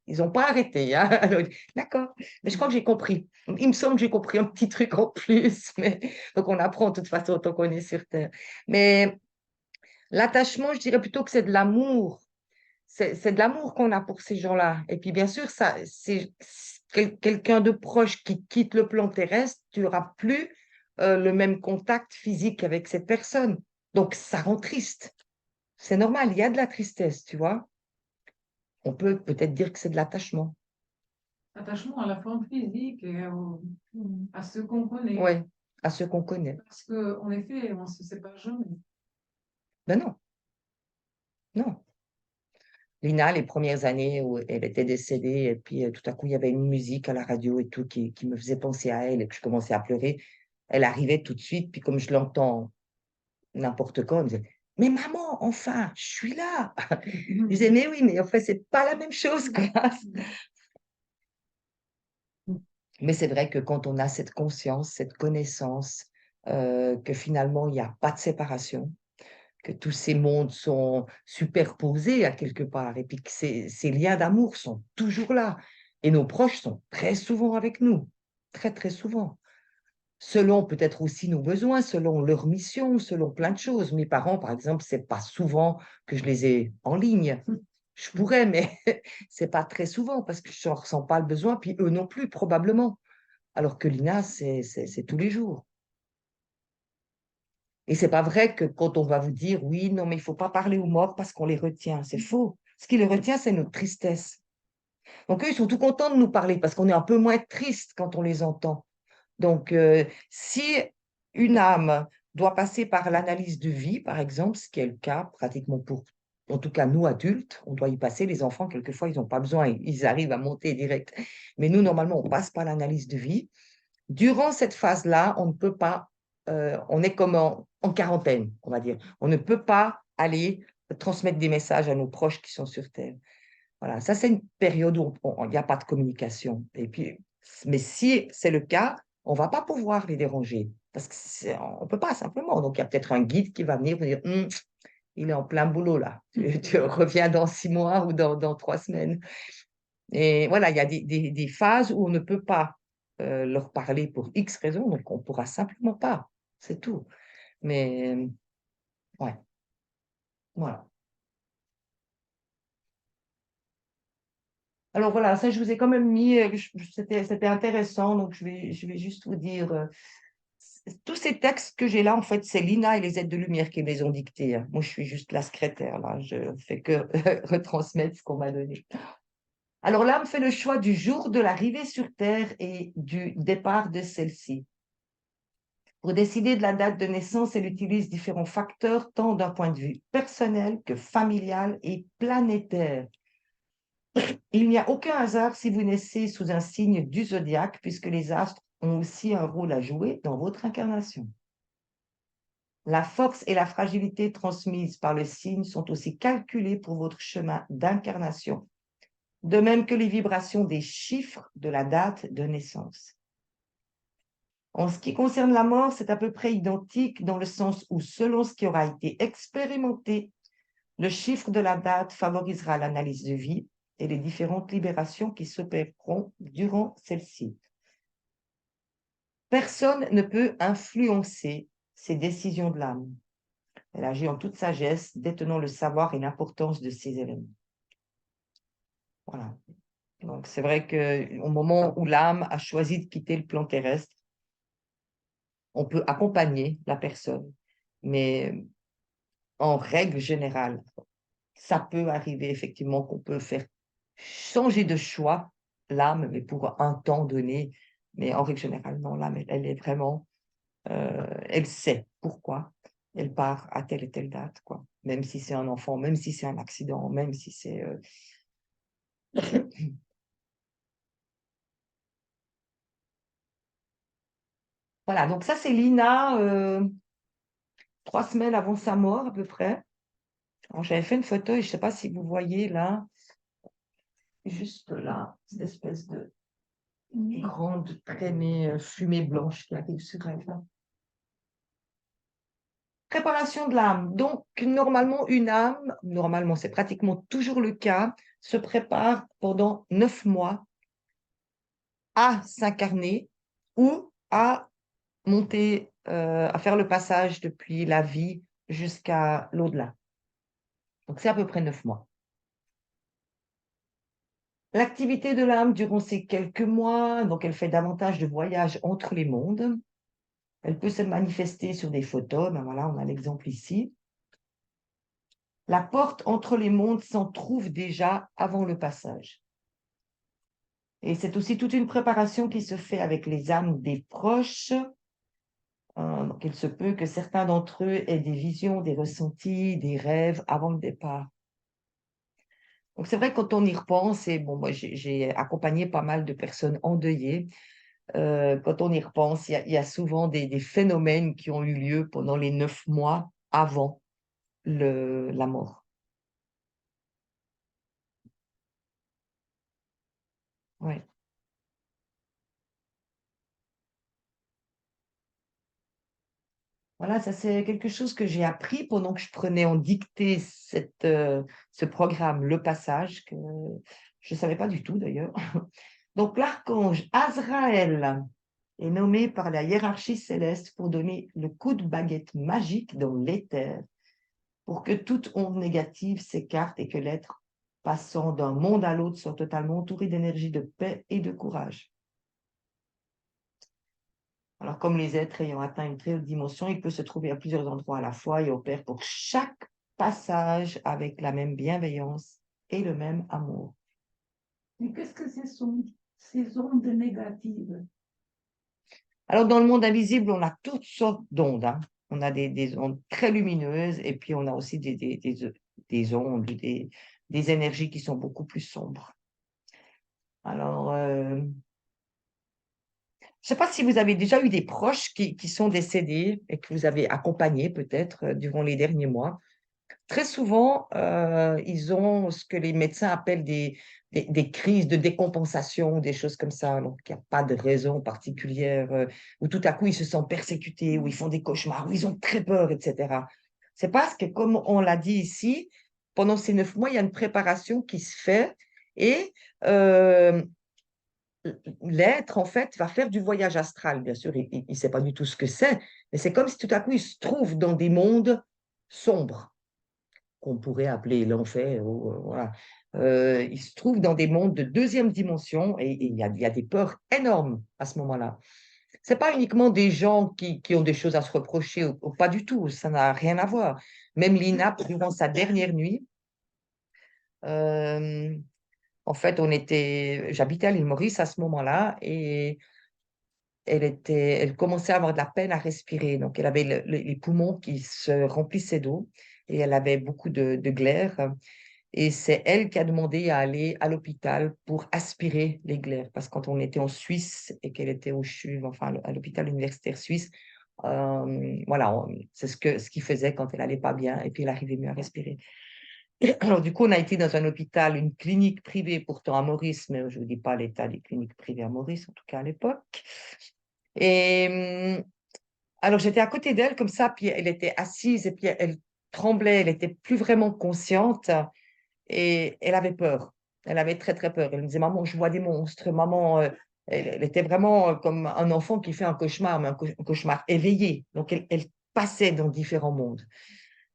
ils n'ont pas arrêté, hein. Alors, d'accord, mais je crois que j'ai compris. Il me semble que j'ai compris un petit truc en plus. Mais... Donc, on apprend de toute façon tant qu'on est sur Terre. Mais l'attachement, je dirais plutôt que c'est de l'amour. C'est de l'amour qu'on a pour ces gens-là. Et puis, bien sûr, ça, c'est quelqu'un de proche qui quitte le plan terrestre, tu n'auras plus le même contact physique avec cette personne. Donc, ça rend triste. C'est normal, il y a de la tristesse, tu vois. On peut peut-être dire que c'est de l'attachement. Attachement à la forme physique et à ce qu'on connaît. Oui, à ceux qu'on connaît. Parce qu'en effet, on ne se sépare jamais. Ben non, non. Lina, les premières années où elle était décédée, et puis tout à coup, il y avait une musique à la radio et tout qui me faisait penser à elle et que je commençais à pleurer. Elle arrivait tout de suite, puis comme je l'entends n'importe quand, elle me disait, mais maman, enfin, je suis là. Je disais, mais oui, mais en fait, c'est pas la même chose, quoi. Mais c'est vrai que quand on a cette conscience, cette connaissance, que finalement, il n'y a pas de séparation, que tous ces mondes sont superposés à quelque part, et puis que ces liens d'amour sont toujours là. Et nos proches sont très souvent avec nous, très, très souvent. Selon peut-être aussi nos besoins, selon leur mission, selon plein de choses. Mes parents, par exemple, c'est pas souvent que je les ai en ligne. Je pourrais, mais c'est pas très souvent parce que je ne ressens pas le besoin, puis eux non plus, probablement. Alors que Lina, c'est tous les jours. Et c'est pas vrai que quand on va vous dire, oui, non, mais il faut pas parler aux morts parce qu'on les retient. C'est faux. Ce qui les retient, c'est notre tristesse. Donc, eux, ils sont tout contents de nous parler parce qu'on est un peu moins triste quand on les entend. Donc, si une âme doit passer par l'analyse de vie, par exemple, ce qui est le cas pratiquement pour, en tout cas, nous adultes, on doit y passer. Les enfants, quelquefois, ils n'ont pas besoin, ils arrivent à monter direct. Mais nous, normalement, on passe par l'analyse de vie. Durant cette phase-là, on ne peut pas on est comme en quarantaine, on va dire. On ne peut pas aller transmettre des messages à nos proches qui sont sur Terre. Voilà, ça c'est une période où il n'y a pas de communication. Et puis, mais si c'est le cas, on ne va pas pouvoir les déranger parce qu'on ne peut pas simplement. Donc, il y a peut-être un guide qui va venir vous dire, il est en plein boulot là, tu reviens dans 6 mois ou dans 3 semaines. Et voilà, il y a des phases où on ne peut pas leur parler pour X raisons, donc on ne pourra simplement pas, c'est tout. Mais ouais, voilà. Alors voilà, ça je vous ai quand même mis, c'était intéressant, donc je vais juste vous dire, tous ces textes que j'ai là, en fait, c'est Lina et les aides de lumière qui me les ont dictés, hein. Moi, je suis juste la secrétaire, là, je fais que retransmettre ce qu'on m'a donné. Alors l'âme fait le choix du jour de l'arrivée sur Terre et du départ de celle-ci. Pour décider de la date de naissance, elle utilise différents facteurs, tant d'un point de vue personnel que familial et planétaire. Il n'y a aucun hasard si vous naissez sous un signe du zodiaque, puisque les astres ont aussi un rôle à jouer dans votre incarnation. La force et la fragilité transmises par le signe sont aussi calculées pour votre chemin d'incarnation, de même que les vibrations des chiffres de la date de naissance. En ce qui concerne la mort, c'est à peu près identique dans le sens où, selon ce qui aura été expérimenté, le chiffre de la date favorisera l'analyse de vie et les différentes libérations qui s'opéreront durant celle-ci. Personne ne peut influencer ces décisions de l'âme. Elle agit en toute sagesse, détenant le savoir et l'importance de ces éléments. Voilà. Donc, c'est vrai qu'au moment où l'âme a choisi de quitter le plan terrestre, on peut accompagner la personne, mais en règle générale, ça peut arriver effectivement qu'on peut faire changer de choix l'âme, mais pour un temps donné. Mais en règle générale, non, l'âme, elle est vraiment, elle sait pourquoi elle part à telle et telle date, quoi. Même si c'est un enfant, même si c'est un accident, même si c'est... Voilà, donc ça, c'est Lina, 3 semaines avant sa mort à peu près. Alors, j'avais fait une photo et je ne sais pas si vous voyez là, juste là, cette espèce de grande traînée fumée blanche qui arrive sur elle. Là. Préparation de l'âme. Donc, normalement, une âme, normalement, c'est pratiquement toujours le cas, se prépare pendant 9 mois à s'incarner ou à monter, à faire le passage depuis la vie jusqu'à l'au-delà. Donc, c'est à peu près 9 mois. L'activité de l'âme durant ces quelques mois, donc elle fait davantage de voyages entre les mondes. Elle peut se manifester sur des photos, ben voilà, on a l'exemple ici. La porte entre les mondes s'en trouve déjà avant le passage. Et c'est aussi toute une préparation qui se fait avec les âmes des proches. Donc il se peut que certains d'entre eux aient des visions, des ressentis, des rêves avant le départ. Donc c'est vrai que quand on y repense, et bon, moi j'ai accompagné pas mal de personnes endeuillées, quand on y repense, il y a souvent des phénomènes qui ont eu lieu pendant les 9 mois avant la mort. Ouais. Voilà, ça c'est quelque chose que j'ai appris pendant que je prenais en dictée ce programme, Le Passage, que je ne savais pas du tout d'ailleurs. Donc l'archange Azraël est nommé par la hiérarchie céleste pour donner le coup de baguette magique dans l'éther, pour que toute onde négative s'écarte et que l'être passant d'un monde à l'autre soit totalement entouré d'énergie de paix et de courage. Alors, comme les êtres ayant atteint une très haute dimension, il peut se trouver à plusieurs endroits à la fois et opère pour chaque passage avec la même bienveillance et le même amour. Mais qu'est-ce que ce sont ces ondes négatives? Alors, dans le monde invisible, on a toutes sortes d'ondes, hein. On a des ondes très lumineuses et puis on a aussi des ondes, des énergies qui sont beaucoup plus sombres. Alors, Je ne sais pas si vous avez déjà eu des proches qui sont décédés et que vous avez accompagnés peut-être durant les derniers mois. Très souvent, ils ont ce que les médecins appellent des crises de décompensation, des choses comme ça. Donc, il n'y a pas de raison particulière, où tout à coup, ils se sentent persécutés, où ils font des cauchemars, où ils ont très peur, etc. C'est parce que, comme on l'a dit ici, pendant ces 9 mois, il y a une préparation qui se fait et l'être, en fait, va faire du voyage astral. Bien sûr, il ne sait pas du tout ce que c'est, mais c'est comme si tout à coup, il se trouve dans des mondes sombres qu'on pourrait appeler l'enfer. Voilà. Il se trouve dans des mondes de deuxième dimension et il y a des peurs énormes à ce moment-là. Ce n'est pas uniquement des gens qui ont des choses à se reprocher, ou pas du tout, ça n'a rien à voir. Même Lina, durant sa dernière nuit, euh, en fait, j'habitais à l'île Maurice à ce moment-là et elle commençait à avoir de la peine à respirer. Donc, elle avait les poumons qui se remplissaient d'eau et elle avait beaucoup de glaire. Et c'est elle qui a demandé à aller à l'hôpital pour aspirer les glaires. Parce que quand on était en Suisse et qu'elle était au CHUV, enfin à l'hôpital universitaire suisse, voilà, c'est ce qu'il faisait quand elle allait pas bien et puis elle arrivait mieux à respirer. Alors, du coup, on a été dans un hôpital, une clinique privée, pourtant à Maurice, mais je ne vous dis pas l'état des cliniques privées à Maurice, en tout cas à l'époque. Et alors, j'étais à côté d'elle comme ça, puis elle était assise et puis elle tremblait, elle n'était plus vraiment consciente et elle avait peur. Elle avait très, très peur. Elle me disait, maman, je vois des monstres. Maman, elle était vraiment comme un enfant qui fait un cauchemar, mais un cauchemar éveillé. Donc, elle passait dans différents mondes.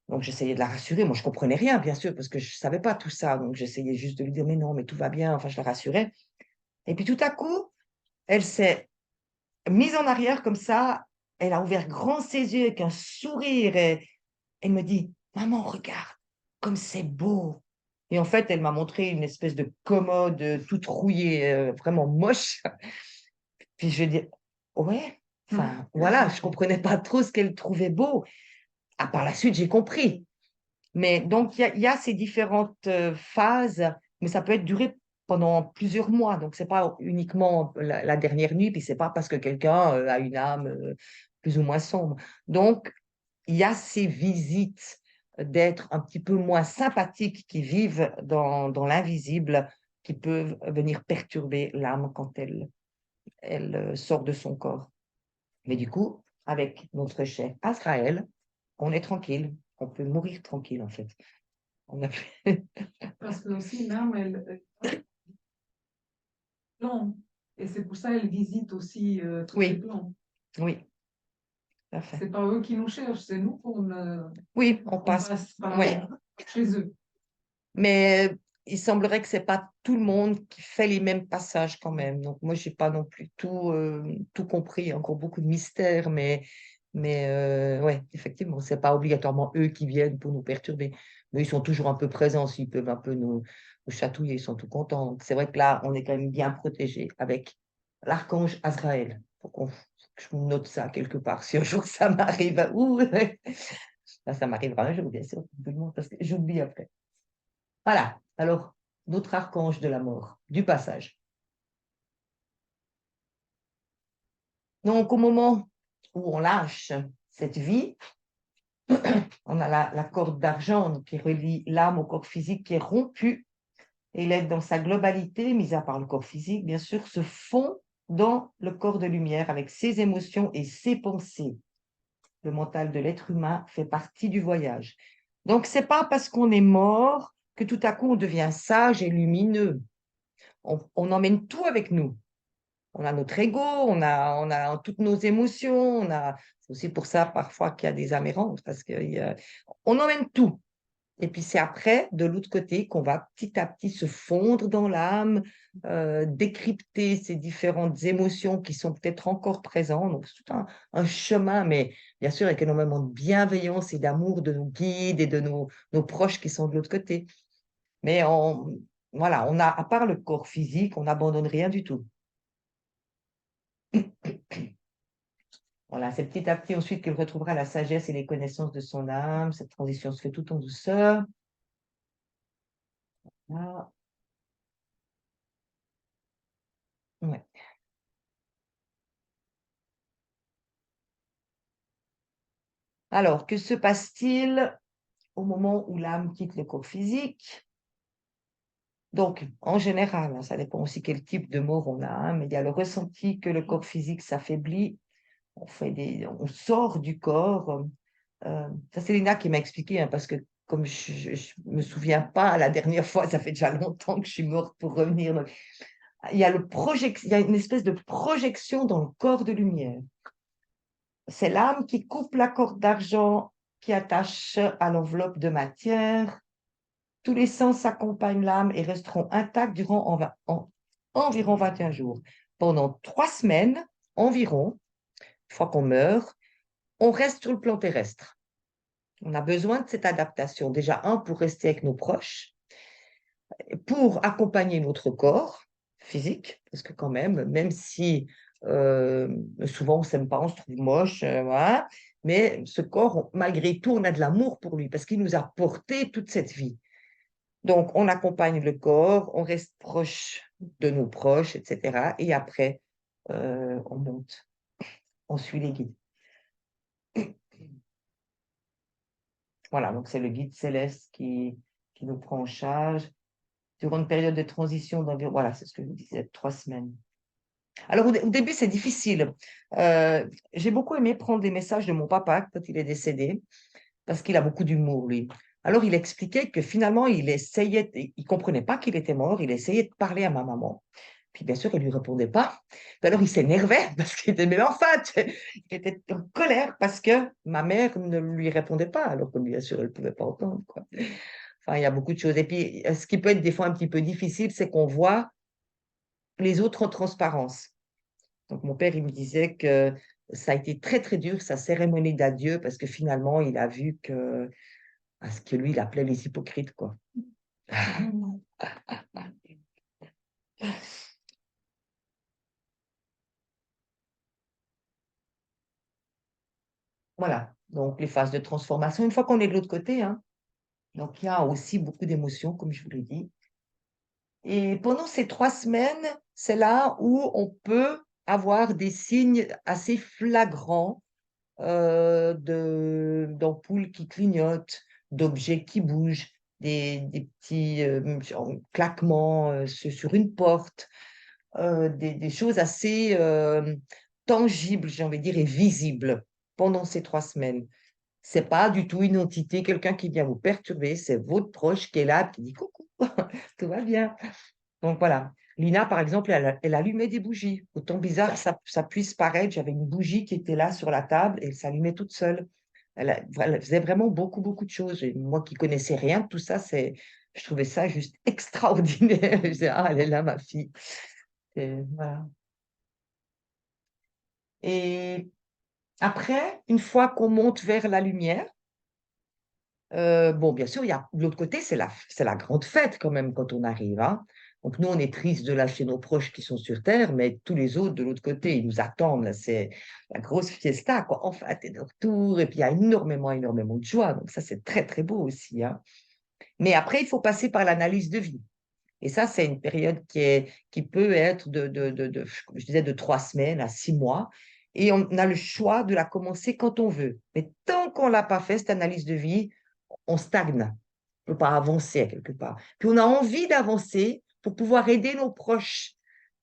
Donc, j'essayais de la rassurer. Moi, je ne comprenais rien, bien sûr, parce que je ne savais pas tout ça. Donc, j'essayais juste de lui dire, mais non, mais tout va bien. Enfin, je la rassurais. Et puis, tout à coup, elle s'est mise en arrière comme ça. Elle a ouvert grand ses yeux avec un sourire. Et elle me dit, maman, regarde, comme c'est beau. Et en fait, elle m'a montré une espèce de commode toute rouillée, vraiment moche. Puis je dis, ouais, enfin, voilà, je ne comprenais pas trop ce qu'elle trouvait beau. Ah, par la suite, j'ai compris. Mais donc, il y a ces différentes phases, mais ça peut être duré pendant plusieurs mois. Donc, ce n'est pas uniquement la dernière nuit, puis ce n'est pas parce que quelqu'un a une âme plus ou moins sombre. Donc, il y a ces visites d'êtres un petit peu moins sympathiques qui vivent dans l'invisible, qui peuvent venir perturber l'âme quand elle sort de son corps. Mais du coup, avec notre cher Azraël, on est tranquille. On peut mourir tranquille, en fait. On a... Parce que aussi, l'âme, elle plombe. Et c'est pour ça qu'elle visite aussi tous ces Oui, plans. oui, tout à fait. C'est pas eux qui nous cherchent, c'est nous Oui, on on passe. passe par Oui, chez eux. mais il semblerait que ce n'est pas tout le monde qui fait les mêmes passages quand même. Donc, moi, je n'ai pas non plus tout compris. Il y a encore beaucoup de mystères, mais ouais, effectivement, ce n'est pas obligatoirement eux qui viennent pour nous perturber. Mais ils sont toujours un peu présents, s'ils peuvent un peu nous chatouiller, ils sont tout contents. Donc, c'est vrai que là, on est quand même bien protégé avec l'archange Azraël. Faut que je me note ça quelque part. Si un jour ça m'arrive, ouh, là, ça m'arrivera un jour, bien sûr, tout le monde, parce que j'oublie après. Voilà. Alors, notre archange de la mort, du passage. Donc, au moment où on lâche cette vie, on a la corde d'argent qui relie l'âme au corps physique qui est rompue et l'être dans sa globalité, mis à part le corps physique, bien sûr, se fond dans le corps de lumière avec ses émotions et ses pensées. Le mental de l'être humain fait partie du voyage. Donc, ce n'est pas parce qu'on est mort que tout à coup on devient sage et lumineux. On emmène tout avec nous. On a notre ego, on a toutes nos émotions, c'est aussi pour ça parfois qu'il y a des âmes errantes, parce qu'on emmène tout. Et puis c'est après, de l'autre côté, qu'on va petit à petit se fondre dans l'âme, décrypter ces différentes émotions qui sont peut-être encore présentes. Donc c'est tout un chemin, mais bien sûr avec énormément de bienveillance et d'amour de nos guides et de nos proches qui sont de l'autre côté. Mais voilà, à part le corps physique, on n'abandonne rien du tout. Voilà, c'est petit à petit ensuite qu'il retrouvera la sagesse et les connaissances de son âme. Cette transition se fait tout en douceur. Voilà. Ouais. Alors, que se passe-t-il au moment où l'âme quitte le corps physique? Donc, en général, hein, ça dépend aussi quel type de mort on a, hein, mais il y a le ressenti que le corps physique s'affaiblit, on sort du corps. Ça, c'est Lina qui m'a expliqué, hein, parce que comme je ne me souviens pas la dernière fois, ça fait déjà longtemps que je suis morte pour revenir. Donc, il y a il y a une espèce de projection dans le corps de lumière. C'est l'âme qui coupe la corde d'argent qui attache à l'enveloppe de matière. Tous les sens accompagnent l'âme et resteront intacts durant environ 21 jours. Pendant 3 semaines environ, une fois qu'on meurt, on reste sur le plan terrestre. On a besoin de cette adaptation. Déjà, pour rester avec nos proches, pour accompagner notre corps physique, parce que quand même si souvent on ne s'aime pas, on se trouve moche, voilà, mais ce corps, malgré tout, on a de l'amour pour lui, parce qu'il nous a porté toute cette vie. Donc, on accompagne le corps, on reste proche de nos proches, etc. Et après, on monte, on suit les guides. Voilà, donc c'est le guide céleste qui nous prend en charge durant une période de transition d'environ, voilà, c'est ce que je vous disais, 3 semaines. Alors, au début, c'est difficile. J'ai beaucoup aimé prendre des messages de mon papa quand il est décédé, parce qu'il a beaucoup d'humour, lui. Alors, il expliquait que finalement, il comprenait pas qu'il était mort, il essayait de parler à ma maman. Puis, bien sûr, elle lui répondait pas. Puis alors, il s'énervait parce qu'il était, mais enfin, il était en colère parce que ma mère ne lui répondait pas, alors que bien sûr, elle ne pouvait pas entendre, quoi. Enfin, il y a beaucoup de choses. Et puis, ce qui peut être des fois un petit peu difficile, c'est qu'on voit les autres en transparence. Donc, mon père, il me disait que ça a été très, très dur, sa cérémonie d'adieu, parce que finalement, il a vu ce que lui, il appelait les hypocrites, quoi. Voilà, donc les phases de transformation, une fois qu'on est de l'autre côté, hein, donc il y a aussi beaucoup d'émotions, comme je vous l'ai dit. Et pendant ces 3 semaines, c'est là où on peut avoir des signes assez flagrants d'ampoules qui clignotent, d'objets qui bougent, des petits claquements sur une porte, des choses assez tangibles, j'ai envie de dire, et visibles pendant ces 3 semaines. C'est pas du tout une entité, quelqu'un qui vient vous perturber, c'est votre proche qui est là, qui dit coucou, tout va bien. Donc voilà. Lina, par exemple, elle allumait des bougies. Autant bizarre que ça puisse paraître, j'avais une bougie qui était là sur la table et elle s'allumait toute seule. Elle faisait vraiment beaucoup, beaucoup de choses. Et moi qui connaissais rien de tout ça, je trouvais ça juste extraordinaire. Je disais, ah, elle est là, ma fille. Et voilà. Et après, une fois qu'on monte vers la lumière, bon, bien sûr, de l'autre côté, c'est la grande fête quand même quand on arrive, hein. Donc nous, on est triste de lâcher nos proches qui sont sur Terre, mais tous les autres de l'autre côté, ils nous attendent. Là, c'est la grosse fiesta, quoi. Enfin, t'es de retour, et puis il y a énormément, énormément de joie. Donc ça, c'est très, très beau aussi, hein. Mais après, il faut passer par l'analyse de vie. Et ça, c'est une période qui peut être comme je disais, de 3 semaines à 6 mois. Et on a le choix de la commencer quand on veut. Mais tant qu'on ne l'a pas fait, cette analyse de vie, on stagne, on ne peut pas avancer à quelque part. Puis on a envie d'avancer pour pouvoir aider nos proches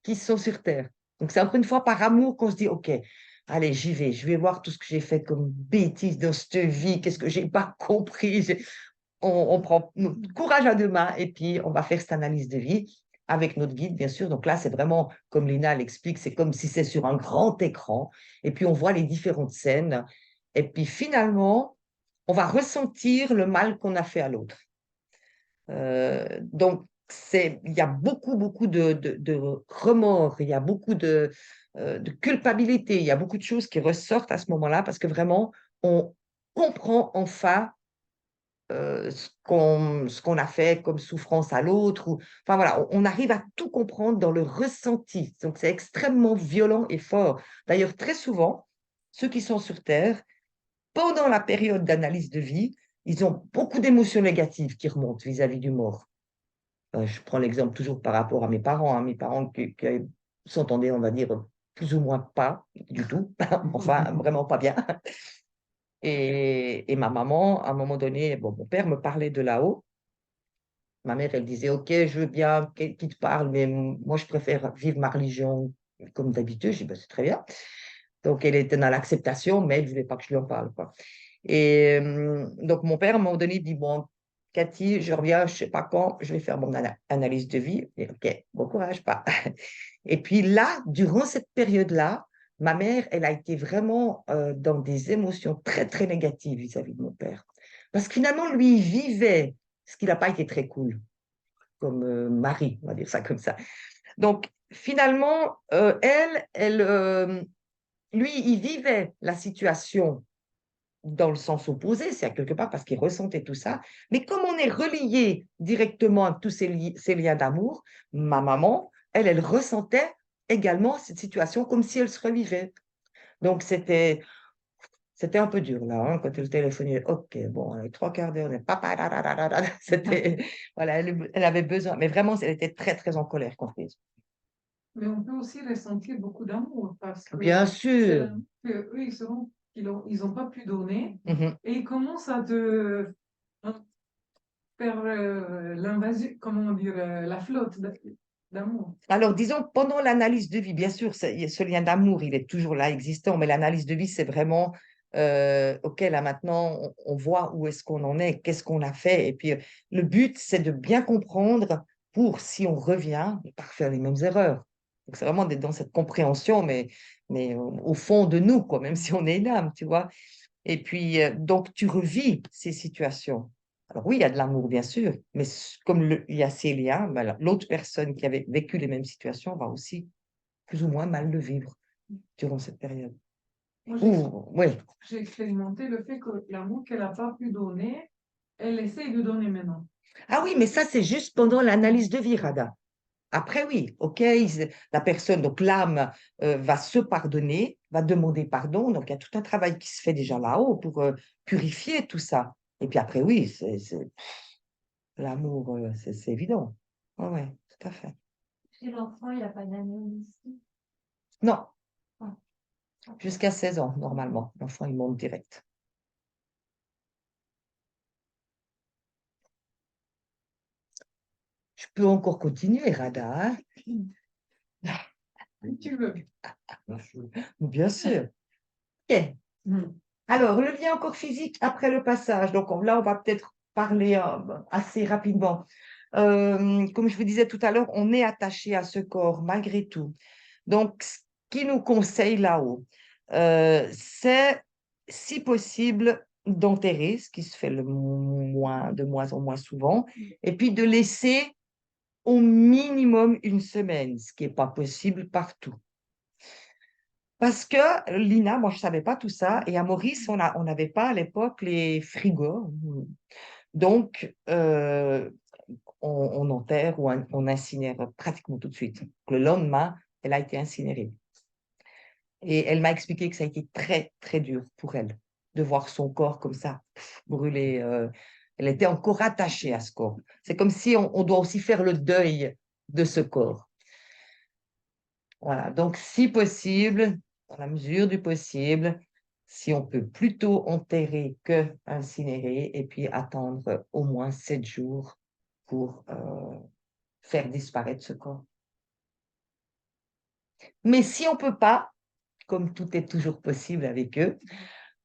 qui sont sur Terre. Donc c'est encore une fois par amour qu'on se dit, OK, allez, j'y vais, je vais voir tout ce que j'ai fait comme bêtises dans cette vie, qu'est-ce que je n'ai pas compris. On prend notre courage à deux mains et puis on va faire cette analyse de vie avec notre guide, bien sûr. Donc là, c'est vraiment, comme Lina l'explique, c'est comme si c'est sur un grand écran et puis on voit les différentes scènes. Et puis finalement, on va ressentir le mal qu'on a fait à l'autre. Donc, il y a beaucoup, beaucoup de remords, il y a beaucoup de culpabilité, il y a beaucoup de choses qui ressortent à ce moment-là parce que vraiment, on comprend enfin ce qu'on a fait comme souffrance à l'autre. Enfin voilà, on arrive à tout comprendre dans le ressenti. Donc, c'est extrêmement violent et fort. D'ailleurs, très souvent, ceux qui sont sur Terre, pendant la période d'analyse de vie, ils ont beaucoup d'émotions négatives qui remontent vis-à-vis du mort. Je prends l'exemple toujours par rapport à mes parents, hein, mes parents qui s'entendaient, on va dire, plus ou moins pas du tout, enfin, vraiment pas bien. Et ma maman, à un moment donné, bon, mon père me parlait de là-haut. Ma mère, elle disait, OK, je veux bien qu'il te parle, mais moi, je préfère vivre ma religion comme d'habitude. Je dis, ben, c'est très bien. Donc, elle était dans l'acceptation, mais elle ne voulait pas que je lui en parle, quoi. Et donc, mon père, à un moment donné, dit, bon, Cathy, je reviens, je ne sais pas quand, je vais faire mon analyse de vie. Et OK, bon courage, pas. Et puis là, durant cette période-là, ma mère, elle a été vraiment dans des émotions très, très négatives vis-à-vis de mon père. Parce que finalement, lui, il vivait ce qui n'a pas été très cool, comme mari, on va dire ça comme ça. Donc, finalement, lui, il vivait la situation dans le sens opposé, c'est à quelque part parce qu'il ressentait tout ça. Mais comme on est relié directement à tous ces liens d'amour, ma maman, elle ressentait également cette situation comme si elle se revivait. Donc, c'était un peu dur, là, hein, quand le téléphone, OK, bon, 3 quarts d'heure, papa, c'était, voilà, elle avait besoin, mais vraiment, elle était très, très en colère contre les autres. Mais on peut aussi ressentir beaucoup d'amour parce que Bien c'est sûr. l'amour qu'eux, ils ont pas pu donner Mhm. et ils commencent à te faire l'invasion, comment dire, la flotte d'amour. Alors, disons, pendant l'analyse de vie, bien sûr, ce lien d'amour, il est toujours là, existant, mais l'analyse de vie, c'est vraiment, OK, là maintenant, on voit où est-ce qu'on en est, qu'est-ce qu'on a fait. Et puis, le but, c'est de bien comprendre pour, si on revient, ne pas refaire les mêmes erreurs. Donc, c'est vraiment d'être dans cette compréhension, mais au fond de nous, quoi, même si on est une âme, tu vois. Et puis, donc, tu revis ces situations. Alors oui, il y a de l'amour, bien sûr, mais comme il y a ces liens, ben, l'autre personne qui avait vécu les mêmes situations va aussi plus ou moins mal le vivre durant cette période. Moi, Ou, oui. j'ai expérimenté le fait que l'amour qu'elle n'a pas pu donner, elle essaye de donner maintenant. Ah oui, mais ça, c'est juste pendant l'analyse de vie, Rada. Après, oui, OK, la personne, donc l'âme, va se pardonner, va demander pardon. Donc, il y a tout un travail qui se fait déjà là-haut pour purifier tout ça. Et puis après, oui, l'amour, c'est évident. Oui, ouais, tout à fait. Chez l'enfant, il n'y a pas d'amnésie. Non, Ah, jusqu'à 16 ans, normalement. L'enfant, il monte direct. Je peux encore continuer, Rada, hein. Si tu veux. Bien sûr. Ok. Alors, le lien encore physique après le passage. Donc là, on va peut-être parler assez rapidement. Comme je vous disais tout à l'heure, on est attaché à ce corps malgré tout. Donc, ce qui nous conseille là-haut, c'est, si possible, d'enterrer, ce qui se fait de moins en moins souvent, et puis de laisser au minimum une semaine, ce qui n'est pas possible partout. Parce que Lina, moi, je ne savais pas tout ça, et à Maurice, on n'avait pas à l'époque les frigos. Donc, on enterre ou on incinère pratiquement tout de suite. Le lendemain, elle a été incinérée. Et elle m'a expliqué que ça a été très, très dur pour elle de voir son corps comme ça, brûlé. Elle était encore attachée à ce corps. C'est comme si on doit aussi faire le deuil de ce corps. Voilà, donc si possible, dans la mesure du possible, si on peut plutôt enterrer que incinérer et puis attendre au moins 7 jours pour faire disparaître ce corps. Mais si on ne peut pas, comme tout est toujours possible avec eux,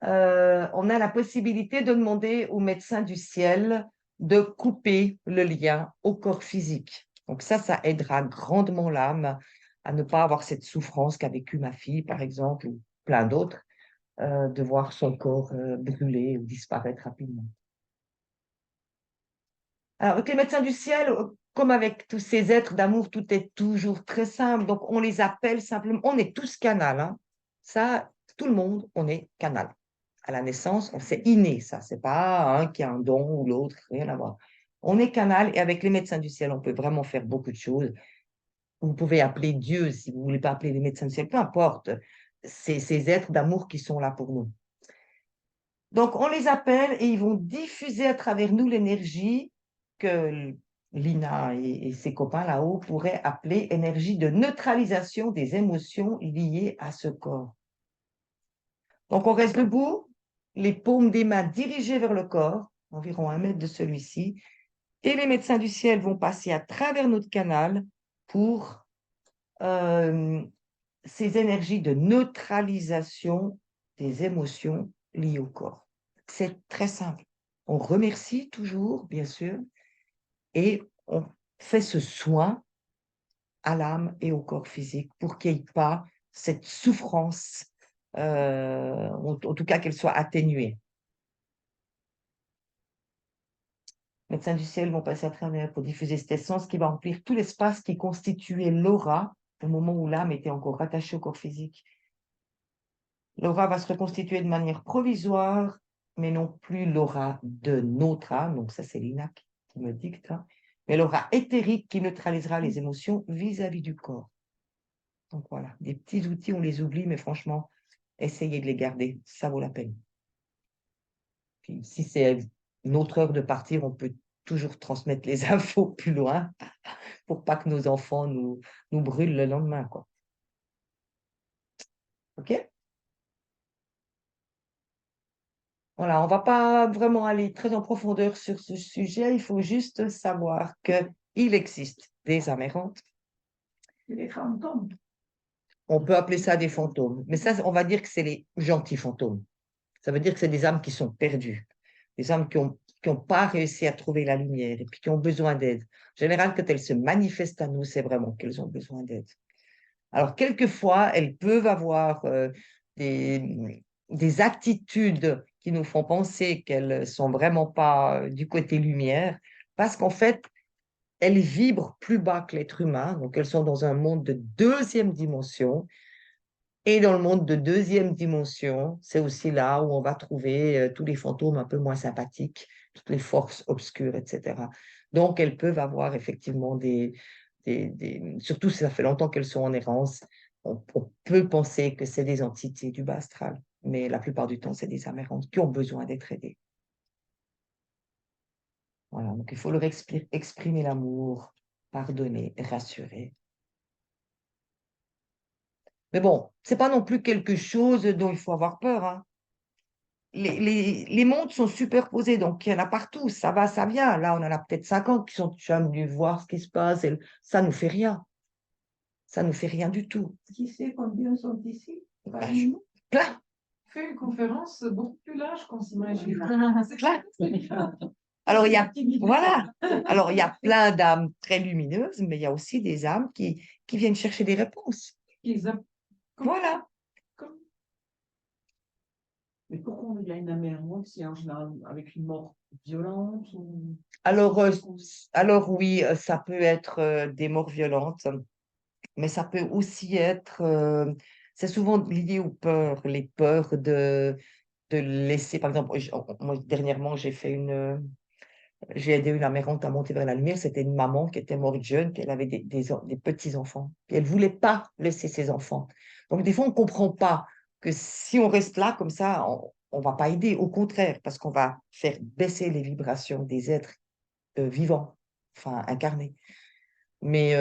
on a la possibilité de demander au médecin du ciel de couper le lien au corps physique. Donc ça aidera grandement l'âme à ne pas avoir cette souffrance qu'a vécue ma fille, par exemple, ou plein d'autres, de voir son corps brûler ou disparaître rapidement. Alors, avec les médecins du ciel, comme avec tous ces êtres d'amour, tout est toujours très simple. Donc, on les appelle simplement, on est tous canal, hein. Ça, tout le monde, on est canal. À la naissance, c'est inné, ça. C'est pas un qui a un don ou l'autre, rien à voir. On est canal et avec les médecins du ciel, on peut vraiment faire beaucoup de choses. Vous pouvez appeler Dieu si vous ne voulez pas appeler les médecins du ciel, peu importe. C'est ces êtres d'amour qui sont là pour nous. Donc, on les appelle et ils vont diffuser à travers nous l'énergie que Lina et ses copains là-haut pourraient appeler énergie de neutralisation des émotions liées à ce corps. Donc, on reste debout, les paumes des mains dirigées vers le corps, environ 1 mètre de celui-ci, et les médecins du ciel vont passer à travers notre canal pour ces énergies de neutralisation des émotions liées au corps. C'est très simple. On remercie toujours, bien sûr, et on fait ce soin à l'âme et au corps physique pour qu'il n'y ait pas cette souffrance, en tout cas qu'elle soit atténuée. Les médecins du ciel vont passer à travers pour diffuser cette essence qui va remplir tout l'espace qui constituait l'aura au moment où l'âme était encore rattachée au corps physique. L'aura va se reconstituer de manière provisoire, mais non plus l'aura de notre âme, donc ça c'est l'INAC qui me dicte, hein, mais l'aura éthérique qui neutralisera les émotions vis-à-vis du corps. Donc voilà, des petits outils, on les oublie, mais franchement, essayez de les garder, ça vaut la peine. Puis, si c'est une autre heure de partir, on peut toujours transmettre les infos plus loin pour pas que nos enfants nous brûlent le lendemain, quoi. OK? Voilà, on ne va pas vraiment aller très en profondeur sur ce sujet, il faut juste savoir qu'il existe des âmes errantes. Et les fantômes. On peut appeler ça des fantômes, mais ça, on va dire que c'est les gentils fantômes. Ça veut dire que c'est des âmes qui sont perdues, des âmes qui ont pas réussi à trouver la lumière et puis qui ont besoin d'aide. En général, quand elles se manifestent à nous, c'est vraiment qu'elles ont besoin d'aide. Alors, quelquefois, elles peuvent avoir des attitudes qui nous font penser qu'elles ne sont vraiment pas du côté lumière, parce qu'en fait, elles vibrent plus bas que l'être humain, donc elles sont dans un monde de deuxième dimension, et dans le monde de deuxième dimension, c'est aussi là où on va trouver tous les fantômes un peu moins sympathiques, toutes les forces obscures, etc. Donc, elles peuvent avoir effectivement surtout si ça fait longtemps qu'elles sont en errance, on peut penser que c'est des entités du bas astral, mais la plupart du temps, c'est des âmes errantes qui ont besoin d'être aidées. Voilà, donc il faut leur exprimer l'amour, pardonner, rassurer. Mais bon, c'est pas non plus quelque chose dont il faut avoir peur, hein. Les mondes sont superposés, donc il y en a partout, ça va, ça vient. Là, on en a peut-être 50 qui sont déjà venus voir ce qui se passe, et ça nous fait rien. Ça nous fait rien du tout. Qui sait combien sont ici parmi Ben, nous? plein, Fait une conférence beaucoup plus large qu'on s'imagine. plein. Alors, voilà. Alors, il y a plein d'âmes très lumineuses, mais il y a aussi des âmes qui viennent chercher des réponses. Voilà. Mais pourquoi il y a une amertume, c'est en général avec une mort violente ou... Alors oui, ça peut être des morts violentes, mais ça peut aussi être, c'est souvent lié aux peurs, les peurs de laisser, par exemple, moi dernièrement, j'ai aidé une amérante à monter vers la lumière, c'était une maman qui était morte jeune, puis elle avait des petits-enfants, et elle ne voulait pas laisser ses enfants. Donc des fois, on ne comprend pas que si on reste là comme ça, on ne va pas aider, au contraire, parce qu'on va faire baisser les vibrations des êtres vivants, enfin incarnés. Mais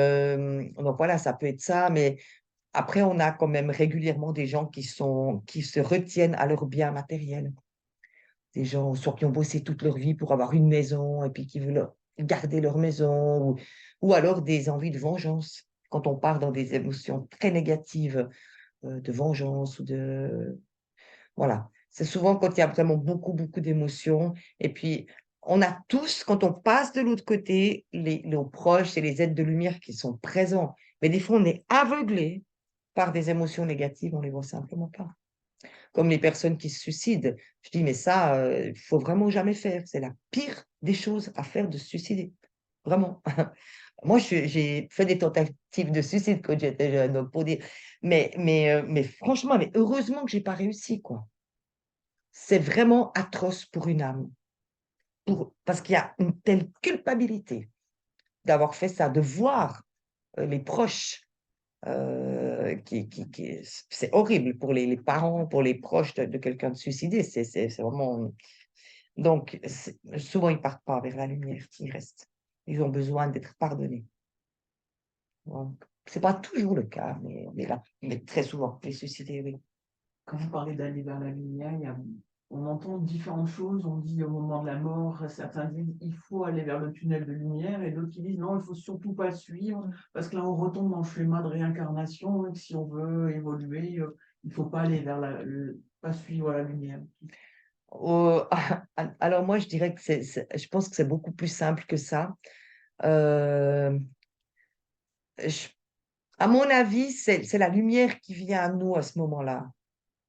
donc voilà, ça peut être ça, mais après, on a quand même régulièrement des gens qui se retiennent à leurs biens matériels. Des gens soit qui ont bossé toute leur vie pour avoir une maison et puis qui veulent garder leur maison, ou alors des envies de vengeance. Quand on part dans des émotions très négatives, de vengeance ou de... Voilà. C'est souvent quand il y a vraiment beaucoup, beaucoup d'émotions. Et puis, on a tous, quand on passe de l'autre côté, nos proches et les êtres de lumière qui sont présents. Mais des fois, on est aveuglé par des émotions négatives, on ne les voit simplement pas. Comme les personnes qui se suicident. Je dis, mais ça, il faut vraiment jamais faire. C'est la pire des choses à faire, de se suicider. Vraiment. Moi, j'ai fait des tentatives de suicide quand j'étais jeune, donc pour dire. Mais franchement, mais heureusement que j'ai pas réussi, quoi. C'est vraiment atroce pour une âme. Parce qu'il y a une telle culpabilité d'avoir fait ça, de voir les proches c'est horrible pour les parents, pour les proches de quelqu'un de suicidé. C'est vraiment... Donc, souvent, ils ne partent pas vers la lumière, ils restent. Ils ont besoin d'être pardonnés. Ce n'est pas toujours le cas, mais très souvent, les suicidés, oui. Quand vous parlez d'aller vers la lumière, on entend différentes choses. On dit au moment de la mort, certains disent il faut aller vers le tunnel de lumière, et d'autres qui disent non, il faut surtout pas le suivre, parce que là, on retombe dans le schéma de réincarnation, et que si on veut évoluer, il faut pas aller vers pas suivre la lumière. Alors moi, je dirais que je pense que c'est beaucoup plus simple que ça. Euh, je- à mon avis, c'est la lumière qui vient à nous à ce moment-là.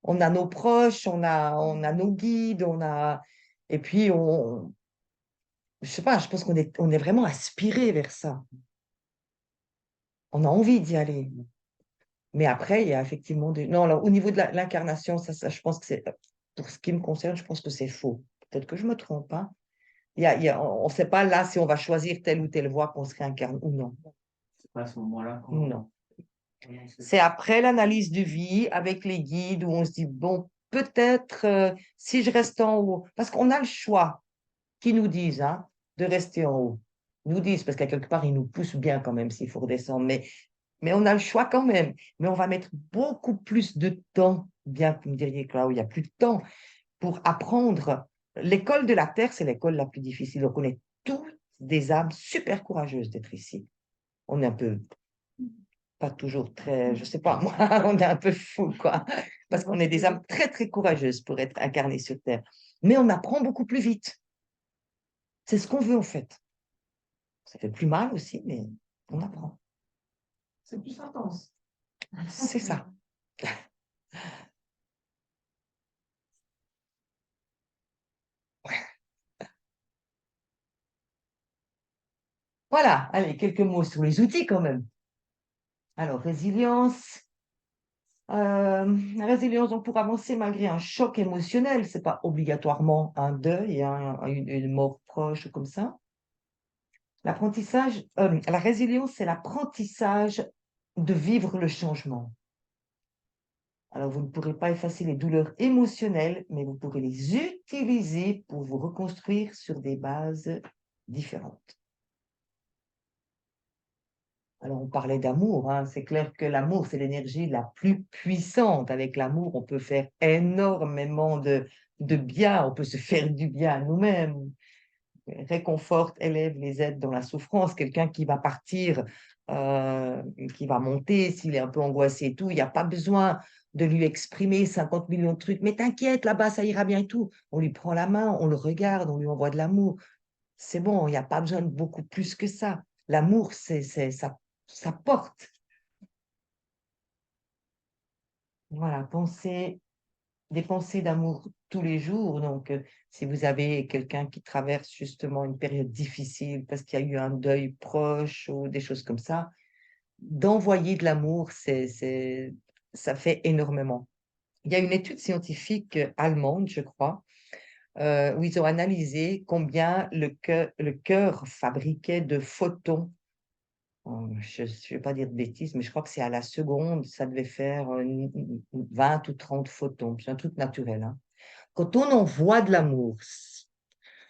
On a nos proches, on a nos guides, et puis je sais pas, je pense qu'on est vraiment aspiré vers ça. On a envie d'y aller. Mais après, il y a effectivement des. Non, alors, au niveau de l'incarnation, je pense que c'est. Pour ce qui me concerne, je pense que c'est faux. Peut-être que je me trompe, hein. On ne sait pas là si on va choisir telle ou telle voie qu'on se réincarne ou non. C'est pas à ce moment-là Non. vraiment C'est après l'analyse de vie avec les guides où on se dit, bon, peut-être si je reste en haut, parce qu'on a le choix, qui nous disent hein, de rester en haut. Ils nous disent, parce qu'à quelque part, ils nous poussent bien quand même s'il faut redescendre, mais on a le choix quand même. Mais on va mettre beaucoup plus de temps, bien que vous me diriez que là où il n'y a plus de temps, pour apprendre. L'école de la Terre, c'est l'école la plus difficile. Donc, on est toutes des âmes super courageuses d'être ici. On est un peu, pas toujours très, je sais pas moi, on est un peu fou, quoi. Parce qu'on est des âmes très, très courageuses pour être incarnées sur Terre. Mais on apprend beaucoup plus vite. C'est ce qu'on veut, en fait. Ça fait plus mal aussi, mais on apprend. C'est plus intense. C'est ça. Voilà, allez, quelques mots sur les outils quand même. Alors, résilience. La résilience, donc, pour avancer malgré un choc émotionnel, c'est pas obligatoirement un deuil, une mort proche ou comme ça. La résilience, c'est l'apprentissage de vivre le changement. Alors, vous ne pourrez pas effacer les douleurs émotionnelles, mais vous pourrez les utiliser pour vous reconstruire sur des bases différentes. Alors, on parlait d'amour, hein. C'est clair que l'amour, c'est l'énergie la plus puissante. Avec l'amour, on peut faire énormément de bien, on peut se faire du bien à nous-mêmes. Réconforte, élève, les aide dans la souffrance. Quelqu'un qui va partir, qui va monter, s'il est un peu angoissé et tout, il n'y a pas besoin de lui exprimer 50 millions de trucs. Mais t'inquiète, là-bas, ça ira bien et tout. On lui prend la main, on le regarde, on lui envoie de l'amour. C'est bon, il n'y a pas besoin de beaucoup plus que ça. L'amour, ça porte. Voilà, des pensées d'amour tous les jours. Donc, si vous avez quelqu'un qui traverse justement une période difficile parce qu'il y a eu un deuil proche ou des choses comme ça, d'envoyer de l'amour, ça fait énormément. Il y a une étude scientifique allemande, je crois, où ils ont analysé combien le cœur fabriquait de photons. Je ne vais pas dire de bêtises, mais je crois que c'est à la seconde, ça devait faire 20 ou 30 photons. C'est un truc naturel, hein. Quand on envoie de l'amour,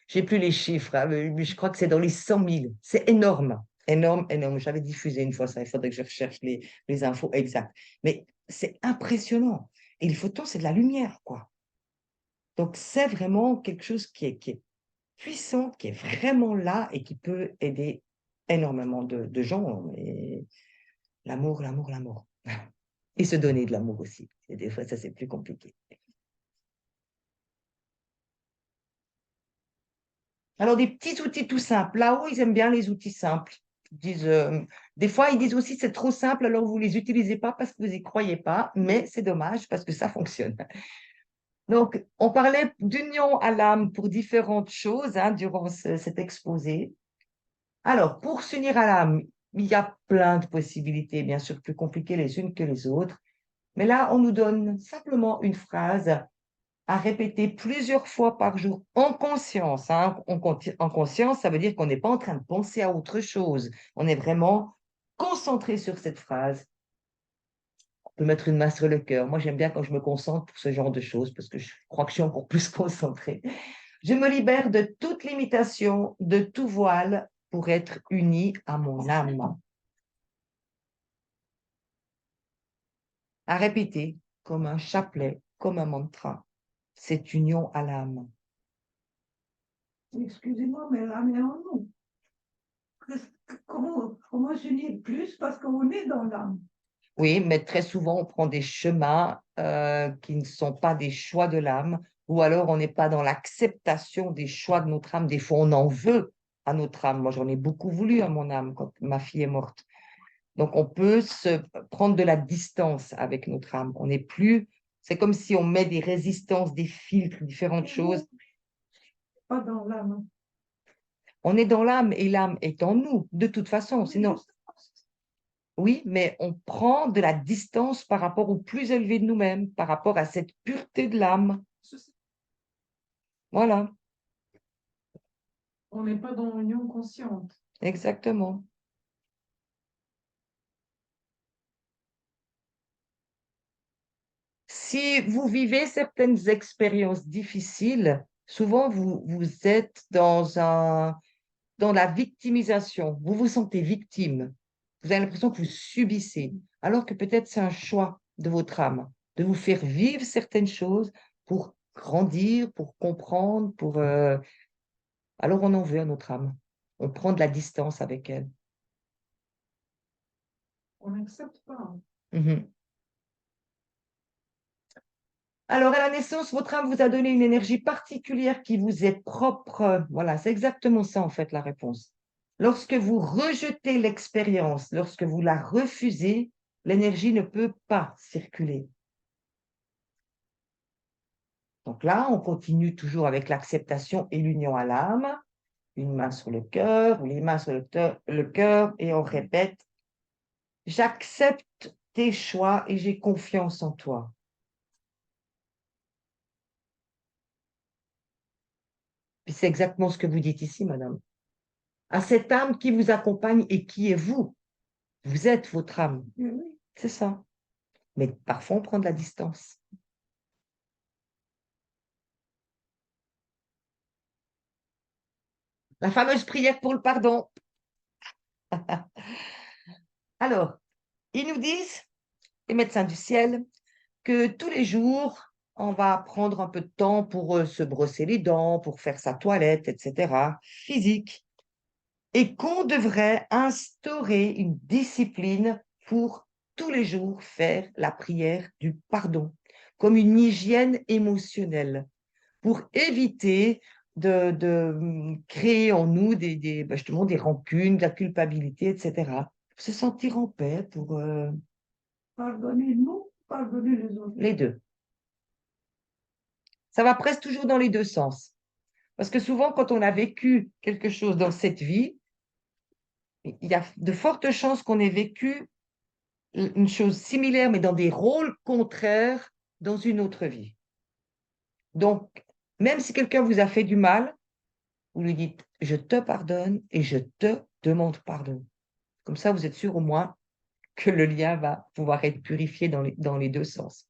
j'ai plus les chiffres, hein, mais je crois que c'est dans les 100 000. C'est énorme, énorme, énorme. J'avais diffusé une fois ça, il faudrait que je recherche les infos exactes. Mais c'est impressionnant. Et le photon, c'est de la lumière, quoi. Donc, c'est vraiment quelque chose qui est puissant, qui est vraiment là et qui peut aider énormément de gens. Et l'amour, l'amour, l'amour. Et se donner de l'amour aussi. Et des fois, ça, c'est plus compliqué. Alors, des petits outils tout simples. Là-haut, ils aiment bien les outils simples. Ils disent, des fois, ils disent aussi c'est trop simple, alors vous ne les utilisez pas parce que vous n'y croyez pas, mais c'est dommage parce que ça fonctionne. Donc, on parlait d'union à l'âme pour différentes choses hein, durant cet exposé. Alors, pour s'unir à l'âme, il y a plein de possibilités, bien sûr plus compliquées les unes que les autres. Mais là, on nous donne simplement une phrase à répéter plusieurs fois par jour en conscience, hein. En conscience, ça veut dire qu'on n'est pas en train de penser à autre chose. On est vraiment concentré sur cette phrase. On peut mettre une main sur le cœur. Moi, j'aime bien quand je me concentre pour ce genre de choses parce que je crois que je suis encore plus concentrée. Je me libère de toute limitation, de tout voile pour être uni à mon âme. À répéter comme un chapelet, comme un mantra. cette union à l'âme. Excusez-moi, mais l'âme est en nous. Comment s'unir plus parce qu'on est dans l'âme? Oui, mais très souvent, on prend des chemins qui ne sont pas des choix de l'âme, ou alors on n'est pas dans l'acceptation des choix de notre âme. Des fois, on en veut à notre âme. Moi, j'en ai beaucoup voulu à mon âme quand ma fille est morte. Donc, on peut se prendre de la distance avec notre âme. On n'est plus, c'est comme si on met des résistances, des filtres, différentes choses. Pas dans l'âme. On est dans l'âme et l'âme est en nous, de toute façon. Sinon, oui, mais on prend de la distance par rapport au plus élevé de nous-mêmes, par rapport à cette pureté de l'âme. Voilà, On n'est pas dans l'union consciente. exactement. Si vous vivez certaines expériences difficiles, souvent vous êtes dans la victimisation. Vous vous sentez victime. Vous avez l'impression que vous subissez, alors que peut-être c'est un choix de votre âme, de vous faire vivre certaines choses pour grandir, pour comprendre, alors on en veut à notre âme. On prend de la distance avec elle. On n'accepte pas. Mhm. Alors, à la naissance, votre âme vous a donné une énergie particulière qui vous est propre. Voilà, c'est exactement ça, en fait, la réponse. Lorsque vous rejetez l'expérience, lorsque vous la refusez, l'énergie ne peut pas circuler. Donc là, on continue toujours avec l'acceptation et l'union à l'âme. Une main sur le cœur, ou les mains sur le cœur, et on répète, j'accepte tes choix et j'ai confiance en toi. Puis c'est exactement ce que vous dites ici, madame. À cette âme qui vous accompagne et qui est vous. Vous êtes votre âme. Oui. C'est ça. Mais parfois, on prend de la distance. La fameuse prière pour le pardon. Alors, ils nous disent, les médecins du ciel, que tous les jours, on va prendre un peu de temps pour se brosser les dents, pour faire sa toilette, etc., physique, et qu'on devrait instaurer une discipline pour tous les jours faire la prière du pardon, comme une hygiène émotionnelle, pour éviter de créer en nous justement des rancunes, de la culpabilité, etc. Se sentir en paix pour Pardonnez-nous, pardonnez les autres. les deux. Ça va presque toujours dans les deux sens. Parce que souvent, quand on a vécu quelque chose dans cette vie, il y a de fortes chances qu'on ait vécu une chose similaire, mais dans des rôles contraires dans une autre vie. Donc, même si quelqu'un vous a fait du mal, vous lui dites, je te pardonne et je te demande pardon. Comme ça, vous êtes sûr au moins que le lien va pouvoir être purifié dans les deux sens.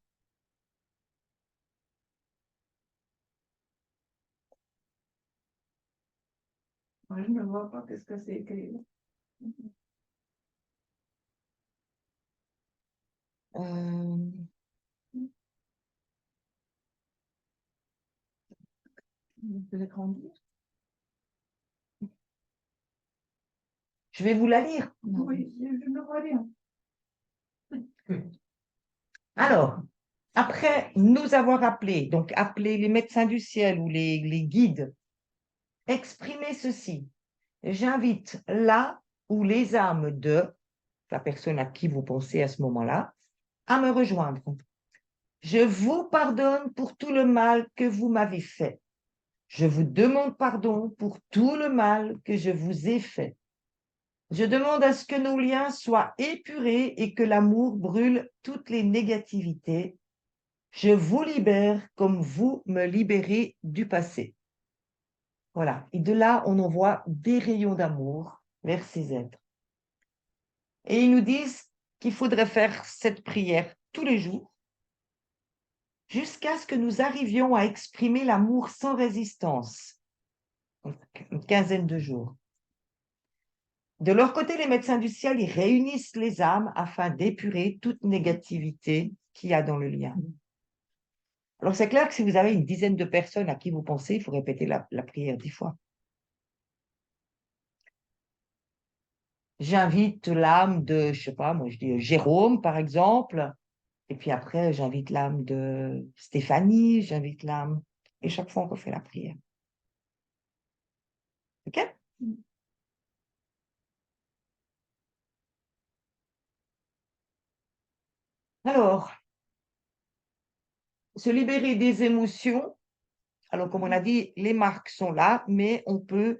Moi, je ne vois pas qu'est-ce que c'est écrit. Euh, Vous allez grandir. je vais vous la lire. Oui, je ne vois rien. Alors, après nous avoir appelés, donc appelés les médecins du ciel ou les guides, exprimez ceci. J'invite là où les âmes de la personne à qui vous pensez à ce moment-là à me rejoindre. Je vous pardonne pour tout le mal que vous m'avez fait. Je vous demande pardon pour tout le mal que je vous ai fait. Je demande à ce que nos liens soient épurés et que l'amour brûle toutes les négativités. Je vous libère comme vous me libérez du passé. Voilà. Et de là, on envoie des rayons d'amour vers ces êtres. Et ils nous disent qu'il faudrait faire cette prière tous les jours jusqu'à ce que nous arrivions à exprimer l'amour sans résistance. Donc, une quinzaine de jours. De leur côté, les médecins du ciel, ils réunissent les âmes afin d'épurer toute négativité qu'il y a dans le lien. Alors, c'est clair que si vous avez une dizaine de personnes à qui vous pensez, il faut répéter la prière 10 fois. J'invite l'âme de, je sais pas, moi je dis Jérôme, par exemple, et puis après, j'invite l'âme de Stéphanie, j'invite l'âme, et chaque fois, on refait la prière. OK? Alors, se libérer des émotions. Alors, comme on a dit, les marques sont là, mais on peut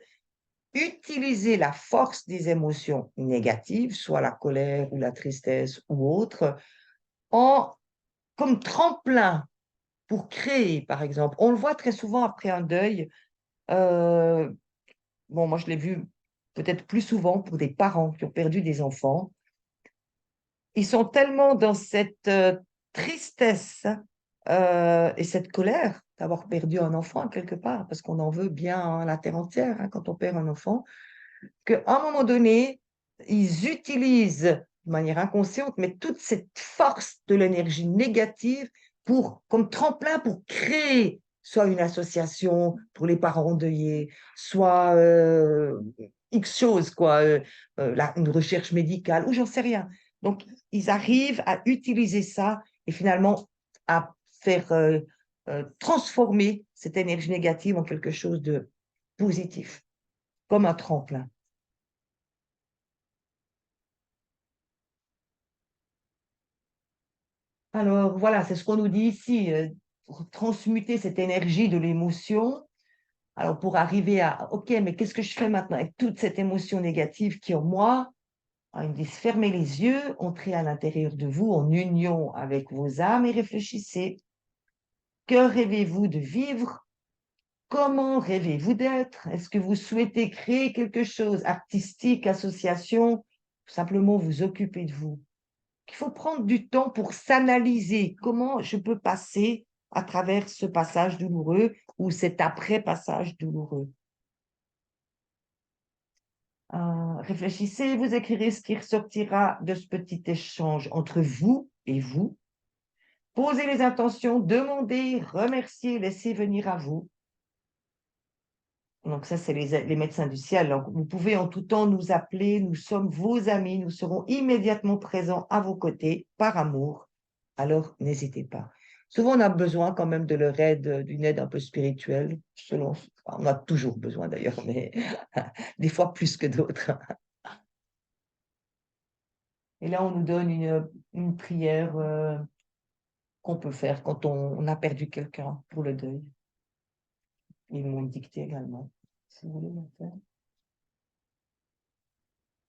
utiliser la force des émotions négatives, soit la colère ou la tristesse ou autre, comme tremplin pour créer, par exemple. On le voit très souvent après un deuil. Bon, moi, je l'ai vu peut-être plus souvent pour des parents qui ont perdu des enfants. Ils sont tellement dans cette tristesse et cette colère d'avoir perdu un enfant quelque part, parce qu'on en veut bien la terre entière hein, quand on perd un enfant, qu'à un moment donné, ils utilisent de manière inconsciente, mais toute cette force de l'énergie négative comme tremplin pour créer soit une association pour les parents endeuillés, soit X chose, quoi, une recherche médicale, ou j'en sais rien. Donc, ils arrivent à utiliser ça et finalement à faire transformer cette énergie négative en quelque chose de positif, comme un tremplin. Alors, voilà, c'est ce qu'on nous dit ici, pour transmuter cette énergie de l'émotion. Alors, pour arriver à, OK, mais qu'est-ce que je fais maintenant avec toute cette émotion négative qui est en moi? Alors, ils me disent, fermez les yeux, entrez à l'intérieur de vous en union avec vos âmes et réfléchissez. Que rêvez-vous de vivre? Comment rêvez-vous d'être? Est-ce que vous souhaitez créer quelque chose, artistique, association, ou simplement vous occuper de vous? Il faut prendre du temps pour s'analyser comment je peux passer à travers ce passage douloureux ou cet après-passage douloureux. Réfléchissez, vous écrirez ce qui ressortira de ce petit échange entre vous et vous. Posez les intentions, demandez, remerciez, laissez venir à vous. Donc ça, c'est les médecins du ciel. Donc, vous pouvez en tout temps nous appeler, nous sommes vos amis, nous serons immédiatement présents à vos côtés par amour. Alors, n'hésitez pas. Souvent, on a besoin quand même de leur aide, d'une aide un peu spirituelle, on a toujours besoin d'ailleurs, mais des fois plus que d'autres. Et là, on nous donne une prière qu'on peut faire quand on a perdu quelqu'un pour le deuil. Ils m'ont dicté également, si vous voulez le faire.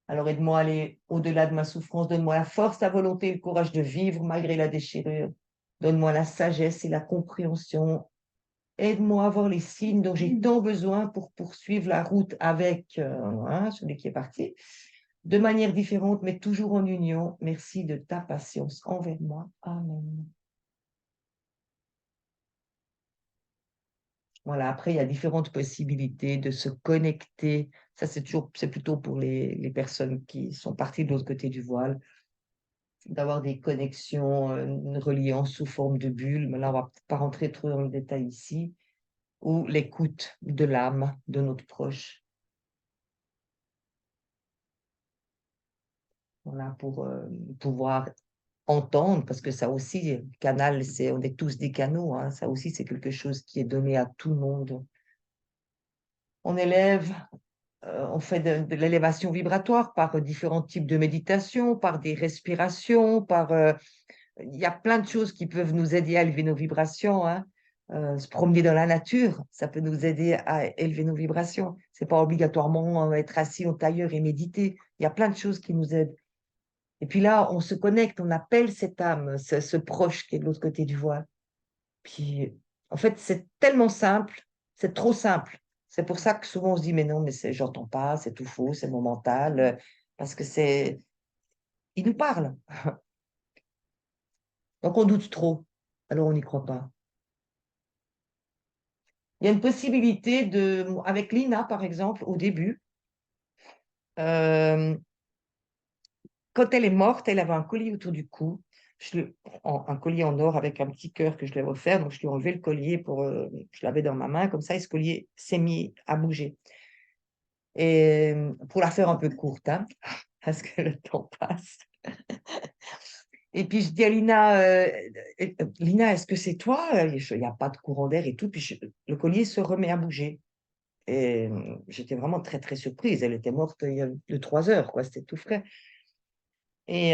Alors aide-moi à aller au-delà de ma souffrance, donne-moi la force, la volonté et le courage de vivre malgré la déchirure. Donne-moi la sagesse et la compréhension. Aide-moi à voir les signes dont j'ai tant besoin pour poursuivre la route avec celui qui est parti, de manière différente, mais toujours en union. Merci de ta patience envers moi. Amen. Voilà, après, il y a différentes possibilités de se connecter. Ça, c'est plutôt pour les personnes qui sont parties de l'autre côté du voile, d'avoir des connexions, reliées sous forme de bulles. Mais là, on va pas rentrer trop dans le détail ici. Ou l'écoute de l'âme de notre proche. Voilà, pour pouvoir entendre, parce que ça aussi, canal, on est tous des canaux, hein, ça aussi, c'est quelque chose qui est donné à tout le monde. On élève on fait de l'élévation vibratoire par différents types de méditation, par des respirations, il y a plein de choses qui peuvent nous aider à élever nos vibrations. Hein. Se promener dans la nature, ça peut nous aider à élever nos vibrations. C'est pas obligatoirement être assis en tailleur et méditer. Il y a plein de choses qui nous aident. Et puis là, on se connecte, on appelle cette âme, ce proche qui est de l'autre côté du voile. Puis, en fait, c'est tellement simple, c'est trop simple. C'est pour ça que souvent on se dit, mais non, mais j'entends pas, c'est tout faux, c'est mon mental, parce que il nous parle. Donc on doute trop, alors on n'y croit pas. Il y a une possibilité avec Lina, par exemple, au début, euh, quand elle est morte, elle avait un collier autour du cou. un collier en or avec un petit cœur que je lui ai offert. Donc, je lui ai enlevé le collier je l'avais dans ma main comme ça, et ce collier s'est mis à bouger. Et pour la faire un peu courte, hein, parce que le temps passe. Et puis, je dis à Lina, Lina, est-ce que c'est toi? Il n'y a pas de courant d'air et tout. Puis, le collier se remet à bouger. Et j'étais vraiment très, très surprise. Elle était morte il y a 2, 3 heures, quoi. C'était tout frais. Et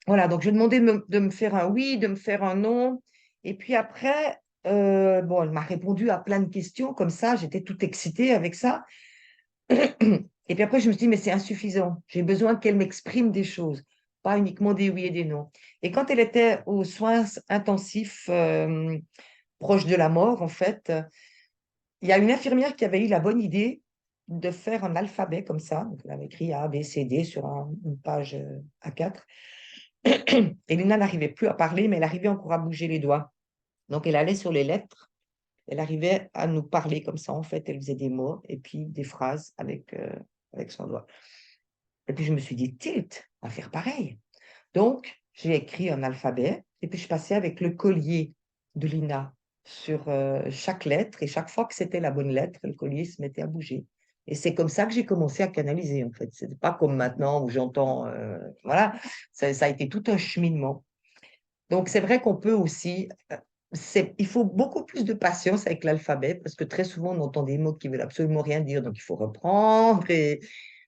voilà, donc je lui ai demandé de me faire un oui, de me faire un non. Et puis après, bon, elle m'a répondu à plein de questions comme ça. J'étais toute excitée avec ça. Et puis après, je me suis dit, mais c'est insuffisant. J'ai besoin qu'elle m'exprime des choses, pas uniquement des oui et des non. Et quand elle était aux soins intensifs, proche de la mort, en fait, il y a une infirmière qui avait eu la bonne idée de faire un alphabet comme ça. Donc, elle avait écrit A, B, C, D sur une page A4. Et Lina n'arrivait plus à parler, mais elle arrivait encore à bouger les doigts. Donc, elle allait sur les lettres. Elle arrivait à nous parler comme ça, en fait. Elle faisait des mots et puis des phrases avec son doigt. Et puis, je me suis dit, tilt, on va faire pareil. Donc, j'ai écrit un alphabet et puis je passais avec le collier de Lina sur chaque lettre, et chaque fois que c'était la bonne lettre, le collier se mettait à bouger. Et c'est comme ça que j'ai commencé à canaliser, en fait. Ce n'est pas comme maintenant où j'entends, voilà, ça a été tout un cheminement. Donc, c'est vrai qu'on peut aussi, il faut beaucoup plus de patience avec l'alphabet, parce que très souvent, on entend des mots qui veulent absolument rien dire, donc il faut reprendre.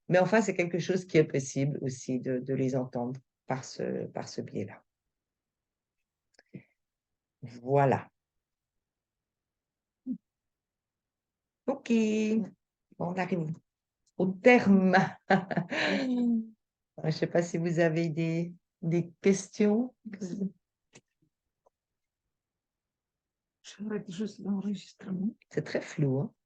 Mais enfin, c'est quelque chose qui est possible aussi de les entendre par ce biais-là. Voilà. OK. On arrive au terme. Je ne sais pas si vous avez des questions. J'arrête juste l'enregistrement. C'est très flou, hein?